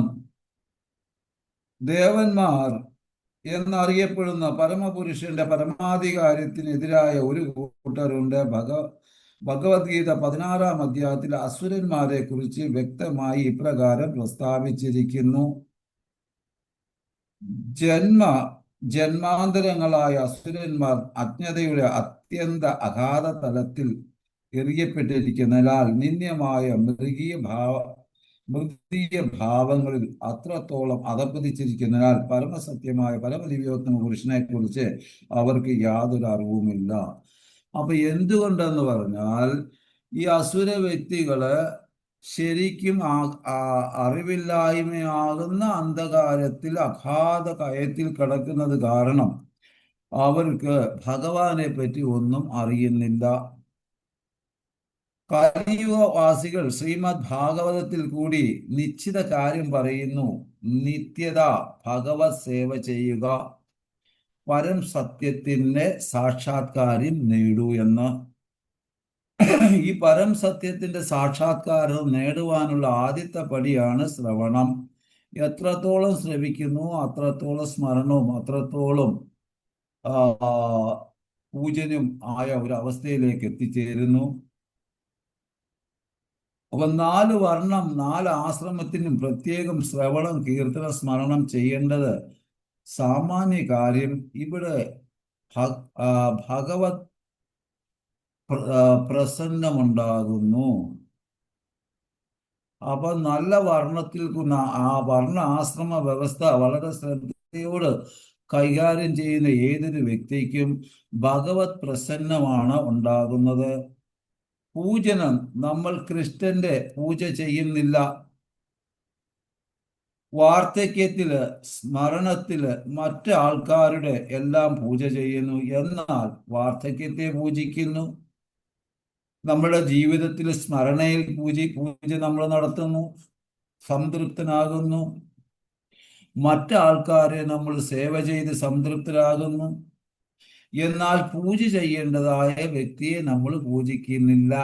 ദേവന്മാർ എന്നറിയപ്പെടുന്ന പരമപുരുഷന്റെ പരമാധികാരത്തിനെതിരായ ഒരു കൂട്ടരുണ്ട്. ഭഗവത്ഗീത 16-ാം അധ്യായത്തിൽ അസുരന്മാരെ കുറിച്ച് വ്യക്തമായി ഇപ്രകാരം പ്രസ്താവിച്ചിരിക്കുന്നു. ജന്മാന്തരങ്ങളായ അസുരന്മാർ അജ്ഞതയുടെ അത്യന്ത അഗാധ തലത്തിൽ എറിയപ്പെട്ടിരിക്കുന്നതിനാൽ നിന്ദ്യമായ മൃഗീയ ഭാവങ്ങളിൽ അത്രത്തോളം അധപ്പതിച്ചിരിക്കുന്നതിനാൽ പരമസത്യമായ പരമദിവ്യോത്തമ പുരുഷനെ കുറിച്ച് അവർക്ക് യാതൊരു അറിവുമില്ല. അപ്പൊ എന്തുകൊണ്ടെന്ന് പറഞ്ഞാൽ ഈ അസുര വ്യക്തികള് ശരിക്കും അറിവില്ലായ്മയാകുന്ന അന്ധകാരത്തിൽ അഗാധ കയത്തിൽ കിടക്കുന്നത് കാരണം അവർക്ക് ഭഗവാനെ പറ്റി ഒന്നും അറിയുന്നില്ല. കലിയുഗവാസികൾ ശ്രീമദ് ഭാഗവതത്തിൽ കൂടി നിശ്ചിത കാര്യം പറയുന്നു. നിത്യത ഭഗവത് സേവ ചെയ്യുക, പരം സത്യത്തിന്റെ സാക്ഷാത്കാരം നേടൂ എന്ന്. ഈ പരം സത്യത്തിന്റെ സാക്ഷാത്കാരം നേടുവാനുള്ള ആദ്യത്തെ പടിയാണ് ശ്രവണം. എത്രത്തോളം ശ്രവിക്കുന്നു അത്രത്തോളം സ്മരണവും അത്രത്തോളം പൂജനും ആയ ഒരു അവസ്ഥയിലേക്ക് എത്തിച്ചേരുന്നു. അപ്പൊ 4 വർണ്ണം 4 ആശ്രമത്തിനും പ്രത്യേകം ശ്രവണം കീർത്തന സ്മരണം ചെയ്യേണ്ടത് സാമാന്യ കാര്യം. ഇവിടെ ഭഗവത് പ്രസന്നമുണ്ടാകുന്നു. അപ്പൊ നല്ല വർണ്ണത്തിൽ ആ വർണ്ണ ആശ്രമ വ്യവസ്ഥ വളരെ ശ്രദ്ധയോട് കൈകാര്യം ചെയ്യുന്ന ഏതൊരു വ്യക്തിക്കും ഭഗവത് പ്രസന്നമാണ് ഉണ്ടാകുന്നത്. പൂജനം നമ്മൾ കൃഷ്ണന്റെ പൂജ ചെയ്യുന്നില്ല. വാർദ്ധക്യത്തില് സ്മരണത്തില് മറ്റ് ആൾക്കാരുടെ എല്ലാം പൂജ ചെയ്യുന്നു, എന്നാൽ വാർദ്ധക്യത്തെ പൂജിക്കുന്നു. നമ്മുടെ ജീവിതത്തിൽ സ്മരണയിൽ പൂജ നമ്മൾ നടത്തുന്നു, സംതൃപ്തനാകുന്നു. മറ്റാൾക്കാരെ നമ്മൾ സേവ ചെയ്ത് സംതൃപ്തരാകുന്നു. എന്നാൽ പൂജ ചെയ്യേണ്ടതായ വ്യക്തിയെ നമ്മൾ പൂജിക്കുന്നില്ല.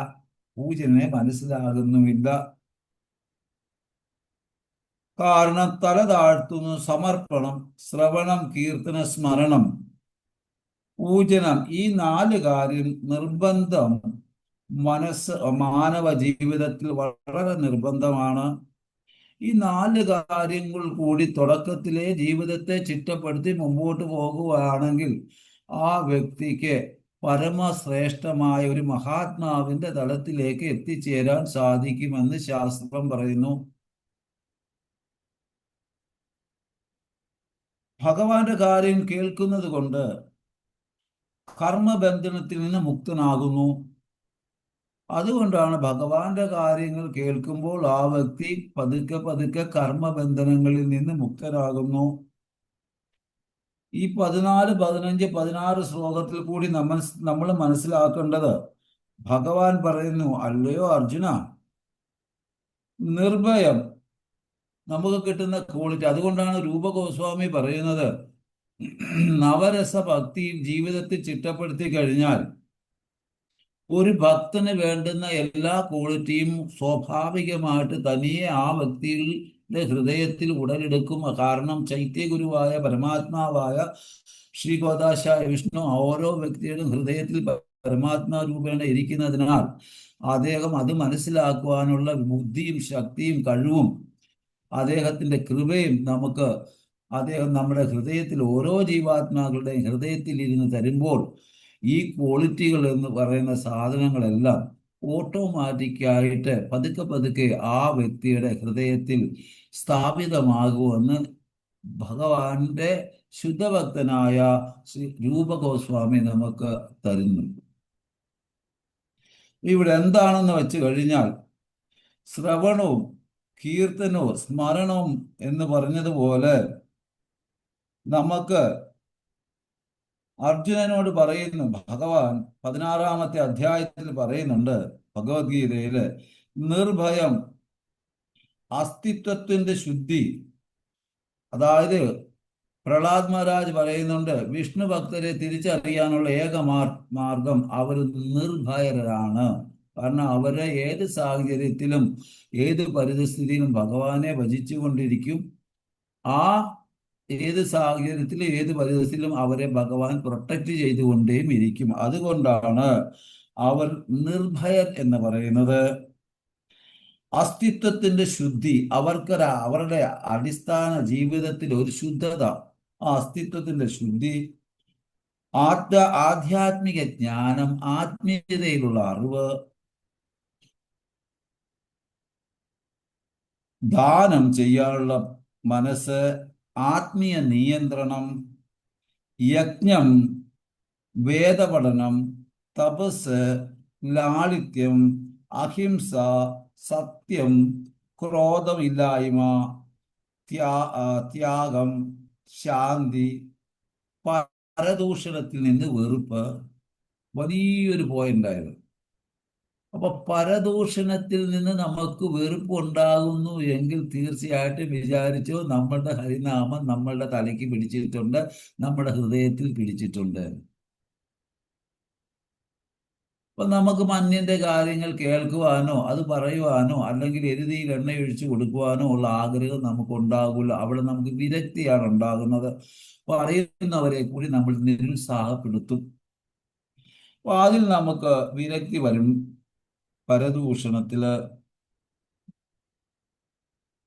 പൂജനെ മനസ്സിലാകുന്നുമില്ല. കാരണം തല താഴ്ത്തുന്നു, സമർപ്പണം, ശ്രവണം, കീർത്തന, സ്മരണം, പൂജനം, ഈ 4 കാര്യം നിർബന്ധം മാനവ ജീവിതത്തിൽ വളരെ നിർബന്ധമാണ്. ഈ 4 കാര്യങ്ങൾ കൂടി തുടക്കത്തിലെ ജീവിതത്തെ ചിട്ടപ്പെടുത്തി മുമ്പോട്ട് പോകുകയാണെങ്കിൽ ആ വ്യക്തിക്ക് പരമശ്രേഷ്ഠമായ ഒരു മഹാത്മാവിന്റെ തലത്തിലേക്ക് എത്തിച്ചേരാൻ സാധിക്കുമെന്ന് ശാസ്ത്രം പറയുന്നു. ഭഗവാന്റെ കാര്യം കേൾക്കുന്നത് കൊണ്ട് കർമ്മബന്ധനത്തിൽ നിന്ന് മുക്തനാകുന്നു. അതുകൊണ്ടാണ് ഭഗവാന്റെ കാര്യങ്ങൾ കേൾക്കുമ്പോൾ ആ വ്യക്തി പതുക്കെ പതുക്കെ കർമ്മബന്ധനങ്ങളിൽ നിന്ന് മുക്തനാകുന്നു. ഈ 14, 15, 16 ശ്ലോകത്തിൽ കൂടി നമ്മൾ മനസ്സിലാക്കേണ്ടത്, ഭഗവാൻ പറയുന്നു, അല്ലയോ അർജുന, നിർഭയം നമുക്ക് കിട്ടുന്ന ക്വാളിറ്റി. അതുകൊണ്ടാണ് രൂപഗോസ്വാമി പറയുന്നത്, നവരസ ഭക്തിയിൽ ജീവിതത്തിൽ ചിട്ടപ്പെടുത്തി കഴിഞ്ഞാൽ ഒരു ഭക്തന് വേണ്ടുന്ന എല്ലാ ക്വാളിറ്റിയും സ്വാഭാവികമായിട്ട് തനിയെ ആ വ്യക്തിയുടെ ഹൃദയത്തിൽ ഉടലെടുക്കും. കാരണം ചൈത്യഗുരുവായ പരമാത്മാവായ ശ്രീ ഗോദാശായ വിഷ്ണു ഓരോ വ്യക്തിയുടെ ഹൃദയത്തിൽ പരമാത്മാ രൂപേണ ഇരിക്കുന്നതിനാൽ അദ്ദേഹം അത് മനസ്സിലാക്കുവാനുള്ള ബുദ്ധിയും ശക്തിയും കഴിവും അദ്ദേഹത്തിന്റെ കൃപയും അദ്ദേഹം നമ്മുടെ ഹൃദയത്തിൽ ഓരോ ജീവാത്മാക്കളുടെയും ഹൃദയത്തിൽ ഇരുന്ന് തരുമ്പോൾ ഈ ക്വാളിറ്റികൾ എന്ന് പറയുന്ന സാധനങ്ങളെല്ലാം ഓട്ടോമാറ്റിക്കായിട്ട് പതുക്കെ പതുക്കെ ആ വ്യക്തിയുടെ ഹൃദയത്തിൽ സ്ഥാപിതമാകുമെന്ന് ഭഗവാന്റെ ശുദ്ധഭക്തനായ ശ്രീ രൂപഗോസ്വാമി നമുക്ക് തരുന്നു. ഇവിടെ എന്താണെന്ന് വെച്ച് കഴിഞ്ഞാൽ, ശ്രവണവും കീർത്തനവും സ്മരണവും എന്ന് പറഞ്ഞതുപോലെ നമുക്ക് അർജുനനോട് പറയുന്നു, ഭഗവാൻ 16-ാമത്തെ അധ്യായത്തിൽ പറയുന്നുണ്ട് ഭഗവത്ഗീതയില്, നിർഭയം, അസ്തിത്വത്തിന്റെ ശുദ്ധി. അതായത് പ്രഹ്ലാദ് മഹാരാജ് പറയുന്നുണ്ട്, വിഷ്ണു ഭക്തരെ തിരിച്ചറിയാനുള്ള ഏക മാർഗം അവർ നിർഭയരാണ്. കാരണം അവരെ ഏത് സാഹചര്യത്തിലും ഏത് പരിതസ്ഥിതിയിലും ഭഗവാനെ ഭജിച്ചുകൊണ്ടിരിക്കും. ആ ഏത് സാഹചര്യത്തിലും ഏത് പരിതസ്ഥിതിയിലും അവരെ ഭഗവാൻ പ്രൊട്ടക്റ്റ് ചെയ്തുകൊണ്ടേയും ഇരിക്കും. അതുകൊണ്ടാണ് അവർ നിർഭയർ എന്ന് പറയുന്നത്. അസ്തിത്വത്തിന്റെ ശുദ്ധി, അവരുടെ അടിസ്ഥാന ജീവിതത്തിൽ ഒരു ശുദ്ധത, ആ അസ്തിത്വത്തിന്റെ ശുദ്ധി, ആധ്യാത്മിക ജ്ഞാനം, ആത്മീയതയിലുള്ള അറിവ്, ദാനം ചെയ്യാനുള്ള മനസ്സ്, ആത്മീയ നിയന്ത്രണം, യജ്ഞം, വേദപഠനം, തപസ്, ലാളിത്യം, അഹിംസ, സത്യം, ക്രോധമില്ലായ്മ, ത്യാഗം, ശാന്തി, പരദൂഷണത്തിൽ നിന്ന് വെറുപ്പ് വലിയൊരു പോയിന്റായിരുന്നു. അപ്പൊ പരദൂഷണത്തിൽ നിന്ന് നമുക്ക് വെറുപ്പ് ഉണ്ടാകുന്നു എങ്കിൽ തീർച്ചയായിട്ടും വിചാരിച്ചു നമ്മളുടെ ഹരിനാമം നമ്മളുടെ തലയ്ക്ക് പിടിച്ചിട്ടുണ്ട്, നമ്മുടെ ഹൃദയത്തിൽ പിടിച്ചിട്ടുണ്ട്. അപ്പൊ നമുക്ക് അന്യന്റെ കാര്യങ്ങൾ കേൾക്കുവാനോ അത് പറയുവാനോ അല്ലെങ്കിൽ എരുതിയിൽ എണ്ണയൊഴിച്ചു കൊടുക്കുവാനോ ഉള്ള ആഗ്രഹം നമുക്ക് ഉണ്ടാകില്ല. അവിടെ നമുക്ക് വിരക്തിയാണ് ഉണ്ടാകുന്നത്. അപ്പൊ അറിയുന്നവരെ കൂടി നമ്മൾ നിരുത്സാഹപ്പെടുത്തും. അപ്പൊ അതിൽ നമുക്ക് വിരക്തി വരും. പരദൂഷണത്തില്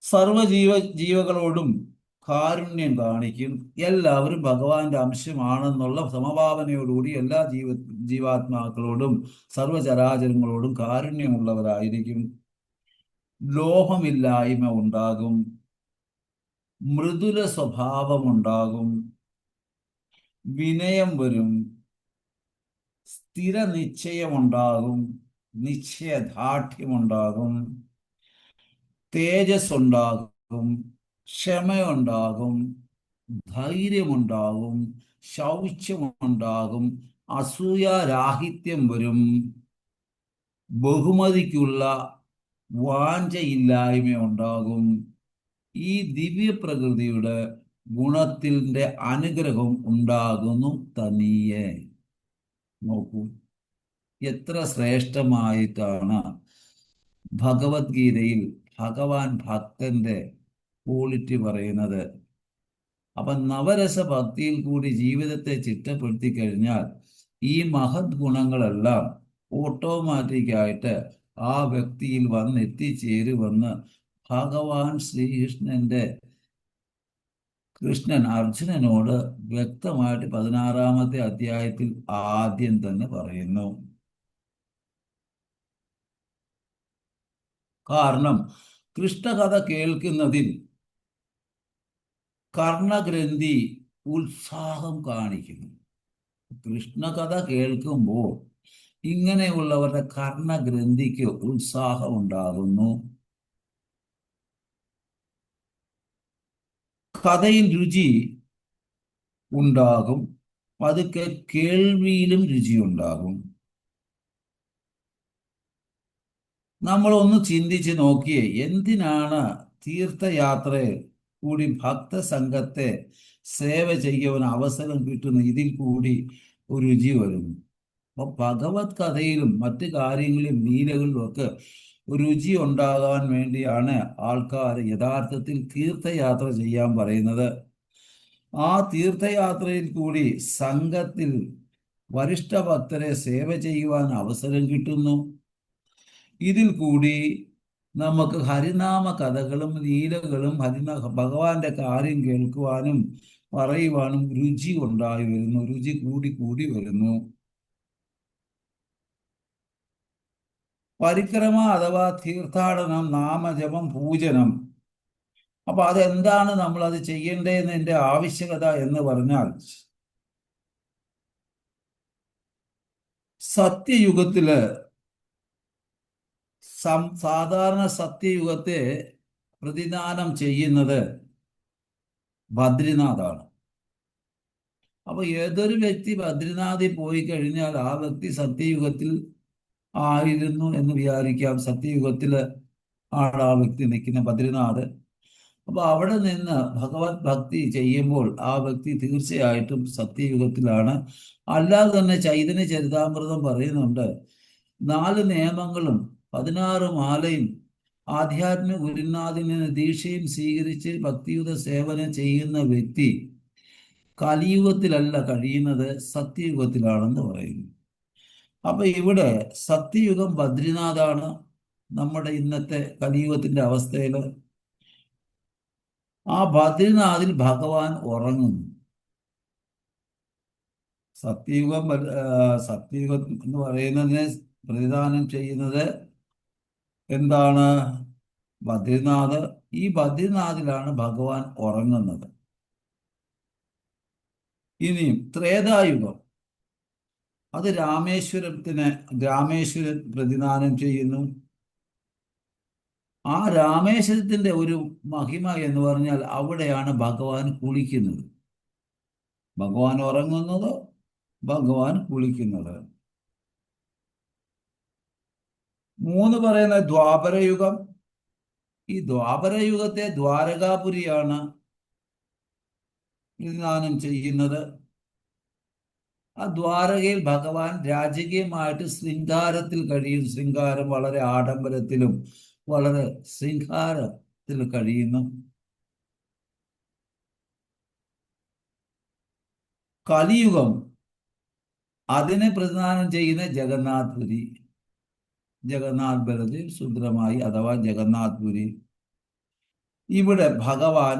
സർവജീവകളോടും കാരുണ്യം കാണിക്കും. എല്ലാവരും ഭഗവാന്റെ അംശമാണെന്നുള്ള സമഭാവനയോടുകൂടി എല്ലാ ജീവാത്മാക്കളോടും സർവചരാചരങ്ങളോടും കാരുണ്യമുള്ളവരായിരിക്കും. ലോഭമില്ലായ്മ ഉണ്ടാകും, മൃദുല സ്വഭാവമുണ്ടാകും, വിനയം വരും, സ്ഥിര നിശ്ചയമുണ്ടാകും, നിശ്ചയദാർഢ്യമുണ്ടാകും, തേജസ് ഉണ്ടാകും, ക്ഷമയുണ്ടാകും, ധൈര്യമുണ്ടാകും, ശൗച്യമുണ്ടാകും, അസൂയാരാഹിത്യം വരും, ബഹുമതിക്കുള്ള വാഞ്ചയില്ലായ്മ ഉണ്ടാകും. ഈ ദിവ്യപ്രകൃതിയുടെ ഗുണത്തിന്റെ അനുഗ്രഹം ഉണ്ടാകുന്നു തനിയെ. നോക്കൂ, എത്ര ശ്രേഷ്ഠമായിട്ടാണ് ഭഗവത്ഗീതയിൽ ഭഗവാൻ ഭക്തന്റെ ക്വാളിറ്റി പറയുന്നത്. അപ്പൊ നവരസ ഭക്തിയിൽ കൂടി ജീവിതത്തെ ചിട്ടപ്പെടുത്തി കഴിഞ്ഞാൽ ഈ മഹത് ഗുണങ്ങളെല്ലാം ഓട്ടോമാറ്റിക്കായിട്ട് ആ വ്യക്തിയിൽ വന്നെത്തിച്ചേരുമെന്ന് ഭഗവാൻ കൃഷ്ണൻ അർജുനനോട് വ്യക്തമായിട്ട് 16-ാമത്തെ അധ്യായത്തിൽ ആദ്യം തന്നെ പറയുന്നു. കാരണം കൃഷ്ണകഥ കേൾക്കുന്നതിൽ കർണഗ്രന്ഥി ഉത്സാഹം കാണിക്കുന്നു. കൃഷ്ണകഥ കേൾക്കുമ്പോൾ ഇങ്ങനെയുള്ളവരുടെ കർണഗ്രന്ഥിക്ക് ഉത്സാഹം ഉണ്ടാകുന്നു. കഥയിൽ രുചി ഉണ്ടാകും, പതുക്കെ കേൾവിയിലും രുചി ഉണ്ടാകും. നമ്മളൊന്ന് ചിന്തിച്ച് നോക്കിയേ, എന്തിനാണ് തീർത്ഥയാത്രയിൽ കൂടി ഭക്തസംഘത്തെ സേവ ചെയ്യുവാൻ അവസരം കിട്ടുന്ന ഇതിൽ കൂടി ഒരു രുചി വരുന്നു. അപ്പൊ ഭഗവത് കഥയിലും മറ്റു കാര്യങ്ങളിലും ലീലകളിലും ഒക്കെ ഒരു രുചി ഉണ്ടാകാൻ വേണ്ടിയാണ് ആൾക്കാർ യഥാർത്ഥത്തിൽ തീർത്ഥയാത്ര ചെയ്യാൻ പറയുന്നത്. ആ തീർത്ഥയാത്രയിൽ കൂടി സംഘത്തിൽ വരിഷ്ഠ ഭക്തരെ സേവ ചെയ്യുവാൻ അവസരം കിട്ടുന്നു. ഇതിൽ കൂടി നമുക്ക് ഹരിനാമ കഥകളും ലീലകളും ഭഗവാന്റെ കാര്യം കേൾക്കുവാനും പറയുവാനും രുചി ഉണ്ടായി വരുന്നു, രുചി കൂടി കൂടി വരുന്നു. പരിക്രമ അഥവാ തീർത്ഥാടനം, നാമജപം, പൂജനം. അപ്പൊ അതെന്താണ് നമ്മൾ അത് ചെയ്യേണ്ടതെന്നതിന്റെ ആവശ്യകത എന്ന് പറഞ്ഞാൽ, സത്യയുഗത്തില് സാധാരണ സത്യയുഗത്തെ പ്രതിദാനം ചെയ്യുന്നത് ബദ്രിനാഥാണ്. അപ്പൊ ഏതൊരു വ്യക്തി ബദ്രിനാഥിൽ പോയി കഴിഞ്ഞാൽ ആ വ്യക്തി സത്യയുഗത്തിൽ ആയിരുന്നു എന്ന് വിചാരിക്കാം. സത്യയുഗത്തില് ആണ് ആ വ്യക്തി നിൽക്കുന്ന ബദ്രിനാഥ്. അപ്പൊ അവിടെ നിന്ന് ഭഗവത് ഭക്തി ചെയ്യുമ്പോൾ ആ വ്യക്തി തീർച്ചയായിട്ടും സത്യയുഗത്തിലാണ്. അല്ലാതെ തന്നെ ചൈതന്യ ചരിതാമൃതം പറയുന്നുണ്ട്, 4 നിയമങ്ങളും 16 മാലയും ആധ്യാത്മിക ഗുരുനാഥിന് ദീക്ഷയും സ്വീകരിച്ച് ഭക്തിയുത സേവനം ചെയ്യുന്ന വ്യക്തി കലിയുഗത്തിലല്ല കഴിയുന്നത്, സത്യയുഗത്തിലാണെന്ന് പറയുന്നു. അപ്പൊ ഇവിടെ സത്യയുഗം ബദ്രിനാഥാണ്. നമ്മുടെ ഇന്നത്തെ കലിയുഗത്തിന്റെ അവസ്ഥയിൽ ആ ബദ്രിനാഥിൽ ഭഗവാൻ ഉറങ്ങുന്നു. സത്യയുഗം എന്ന് പറയുന്നതിനെ പ്രതിദാനം ചെയ്യുന്നത് എന്താണ്? ബദ്രിനാഥ്. ഈ ബദ്രിനാഥിലാണ് ഭഗവാൻ ഉറങ്ങുന്നത്. ഇനിയും ത്രേതായുഗം, അത് രാമേശ്വരൻ പ്രതിദാനം ചെയ്യുന്നു. ആ രാമേശ്വരത്തിന്റെ ഒരു മഹിമ എന്ന് പറഞ്ഞാൽ അവിടെയാണ് ഭഗവാൻ കുളിക്കുന്നത്. ഭഗവാൻ ഉറങ്ങുന്നത്, ഭഗവാൻ കുളിക്കുന്നത്. 3 പറയുന്ന ദ്വാപരയുഗം. ഈ ദ്വാപരയുഗത്തെ ദ്വാരകാപുരിയാണ് പ്രതിദാനം ചെയ്യുന്നത്. ആ ദ്വാരകയിൽ ഭഗവാൻ രാജകീയമായിട്ട് ശൃംഗാരത്തിൽ കഴിയും. ശൃംഗാരം വളരെ ആഡംബരത്തിലും വളരെ ശൃംഗാരത്തിൽ കഴിയുന്നു. കലിയുഗം, അതിനെ പ്രതിദാനം ചെയ്യുന്ന ജഗന്നാഥ്പുരി, ജഗന്നാഥ് ബലദേവ് സുന്ദരമായി അഥവാ ജഗന്നാഥ്പുരി. ഇവിടെ ഭഗവാൻ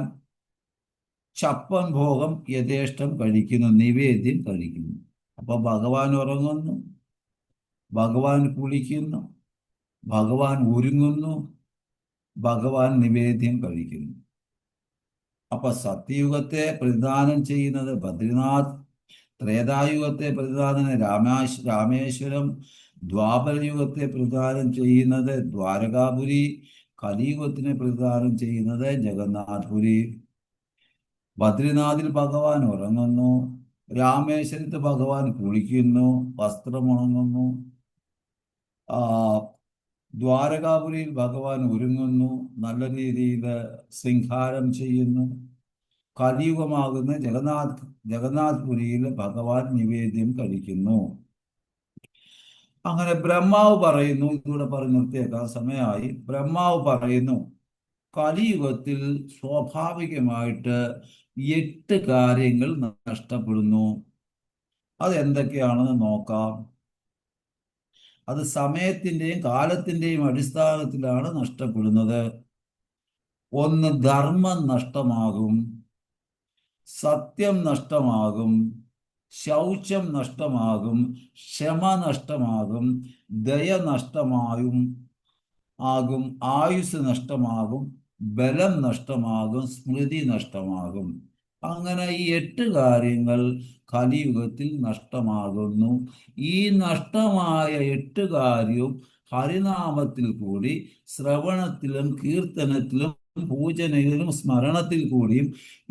ചപ്പൻ ഭോഗം യഥേഷ്ടം കഴിക്കുന്നു, നിവേദ്യം കഴിക്കുന്നു. അപ്പൊ ഭഗവാൻ ഉറങ്ങുന്നു, ഭഗവാൻ കുളിക്കുന്നു, ഭഗവാൻ ഒരുങ്ങുന്നു, ഭഗവാൻ നിവേദ്യം കഴിക്കുന്നു. അപ്പൊ സത്യയുഗത്തെ പ്രതിദാനം ചെയ്യുന്നത് ബദ്രിനാഥ്, ത്രേതായുഗത്തെ പ്രതിദാനം രാമേശ്വരം, ദ്വാപരയുഗത്തെ പ്രതിദാനം ചെയ്യുന്നത് ദ്വാരകാപുരി, കലിയുഗത്തിനെ പ്രതിദാനം ചെയ്യുന്നത് ജഗന്നാഥ്പുരി. ബദ്രിനാഥിൽ ഭഗവാൻ ഉറങ്ങുന്നു, രാമേശ്വരത്ത് ഭഗവാൻ കുളിക്കുന്നു, വസ്ത്രം ഉണങ്ങുന്നു, ദ്വാരകാപുരിയിൽ ഭഗവാൻ ഒരുങ്ങുന്നു, നല്ല രീതിയിൽ ശൃംഗാരം ചെയ്യുന്നു. കലിയുഗമാകുന്ന ജഗന്നാഥ്പുരിയിൽ ഭഗവാൻ നിവേദ്യം കഴിക്കുന്നു. അങ്ങനെ ബ്രഹ്മാവ് പറയുന്നു, ഇതൂടെ പറഞ്ഞ് നിർത്തിയേക്കാം, സമയമായി. ബ്രഹ്മാവ് പറയുന്നു, കലിയുഗത്തിൽ സ്വാഭാവികമായിട്ട് 8 കാര്യങ്ങൾ നഷ്ടപ്പെടുന്നു. അതെന്തൊക്കെയാണെന്ന് നോക്കാം. അത് സമയത്തിന്റെയും കാലത്തിന്റെയും അടിസ്ഥാനത്തിലാണ് നഷ്ടപ്പെടുന്നത്. ഒന്ന്, ധർമ്മം നഷ്ടമാകും, സത്യം നഷ്ടമാകും, ശൗചം നഷ്ടമാകും, ക്ഷമ നഷ്ടമാകും, ദയ നഷ്ടമായും ആകും, ആയുസ് നഷ്ടമാകും, ബലം നഷ്ടമാകും, സ്മൃതി നഷ്ടമാകും. അങ്ങനെ ഈ 8 കാര്യങ്ങൾ കലിയുഗത്തിൽ നഷ്ടമാകുന്നു. ഈ നഷ്ടമായ 8 കാര്യവും ഹരിനാമത്തിൽ കൂടി, ശ്രവണത്തിലും കീർത്തനത്തിലും പൂജനയിലും സ്മരണത്തിൽ കൂടിയും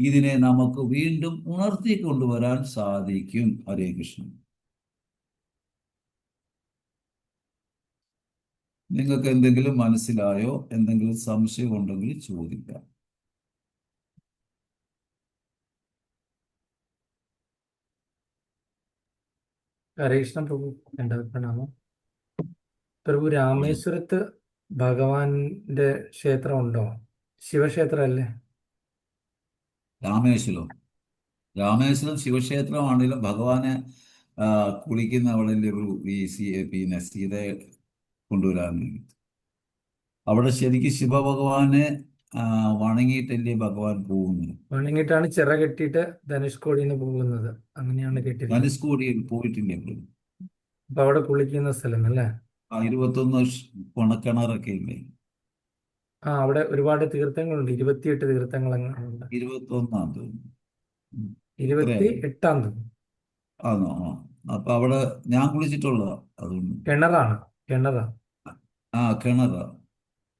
ഇതിനെ നമുക്ക് വീണ്ടും ഉണർത്തിക്കൊണ്ടുവരാൻ സാധിക്കും. ഹരേ കൃഷ്ണ. നിങ്ങൾക്ക് എന്തെങ്കിലും മനസ്സിലായോ? എന്തെങ്കിലും സംശയം ഉണ്ടെങ്കിൽ ചോദിക്കാം. ഹരേ കൃഷ്ണ പ്രഭു, എൻ്റെ പ്രണാമം. പ്രഭു, രാമേശ്വരത്ത് ഭഗവാന്റെ ക്ഷേത്രം ഉണ്ടോ? ശിവക്ഷേത്രം അല്ലേ? രാമേശ്വരം ശിവക്ഷേത്രമാണെങ്കിലും ഭഗവാനെ കുളിക്കുന്ന അവിടെ ഒരു പിന്നെ സീതയെ കൊണ്ടുവരാൻ വേണ്ടി അവിടെ ശരിക്കും ശിവഭഗവാനെ വണങ്ങിയിട്ടല്ലേ ഭഗവാൻ പോകുന്നത്. വണങ്ങിയിട്ടാണ് ചിറ കെട്ടിയിട്ട് ധനുഷ്കോടിന്ന് പോകുന്നത്. അങ്ങനെയാണ് കേട്ടിരിക്കുന്നത്. ധനുഷ്കോടിയിൽ പോയിട്ടില്ലേ? അപ്പൊ അവിടെ കുളിക്കുന്ന സ്ഥലം അല്ലേ? 21 കൊണക്കിണറൊക്കെ ഇല്ലേ? അവിടെ ഒരുപാട് തീർത്ഥങ്ങളുണ്ട്. 28 തീർത്ഥങ്ങളുണ്ട്. 21 തോന്നുന്നു. 28 തോന്നുന്നു. ആണോ? അപ്പൊ അവിടെ ഞാൻ കുളിച്ചിട്ടുള്ളതാ. അതുകൊണ്ട് കിണറാ. കിണറാ.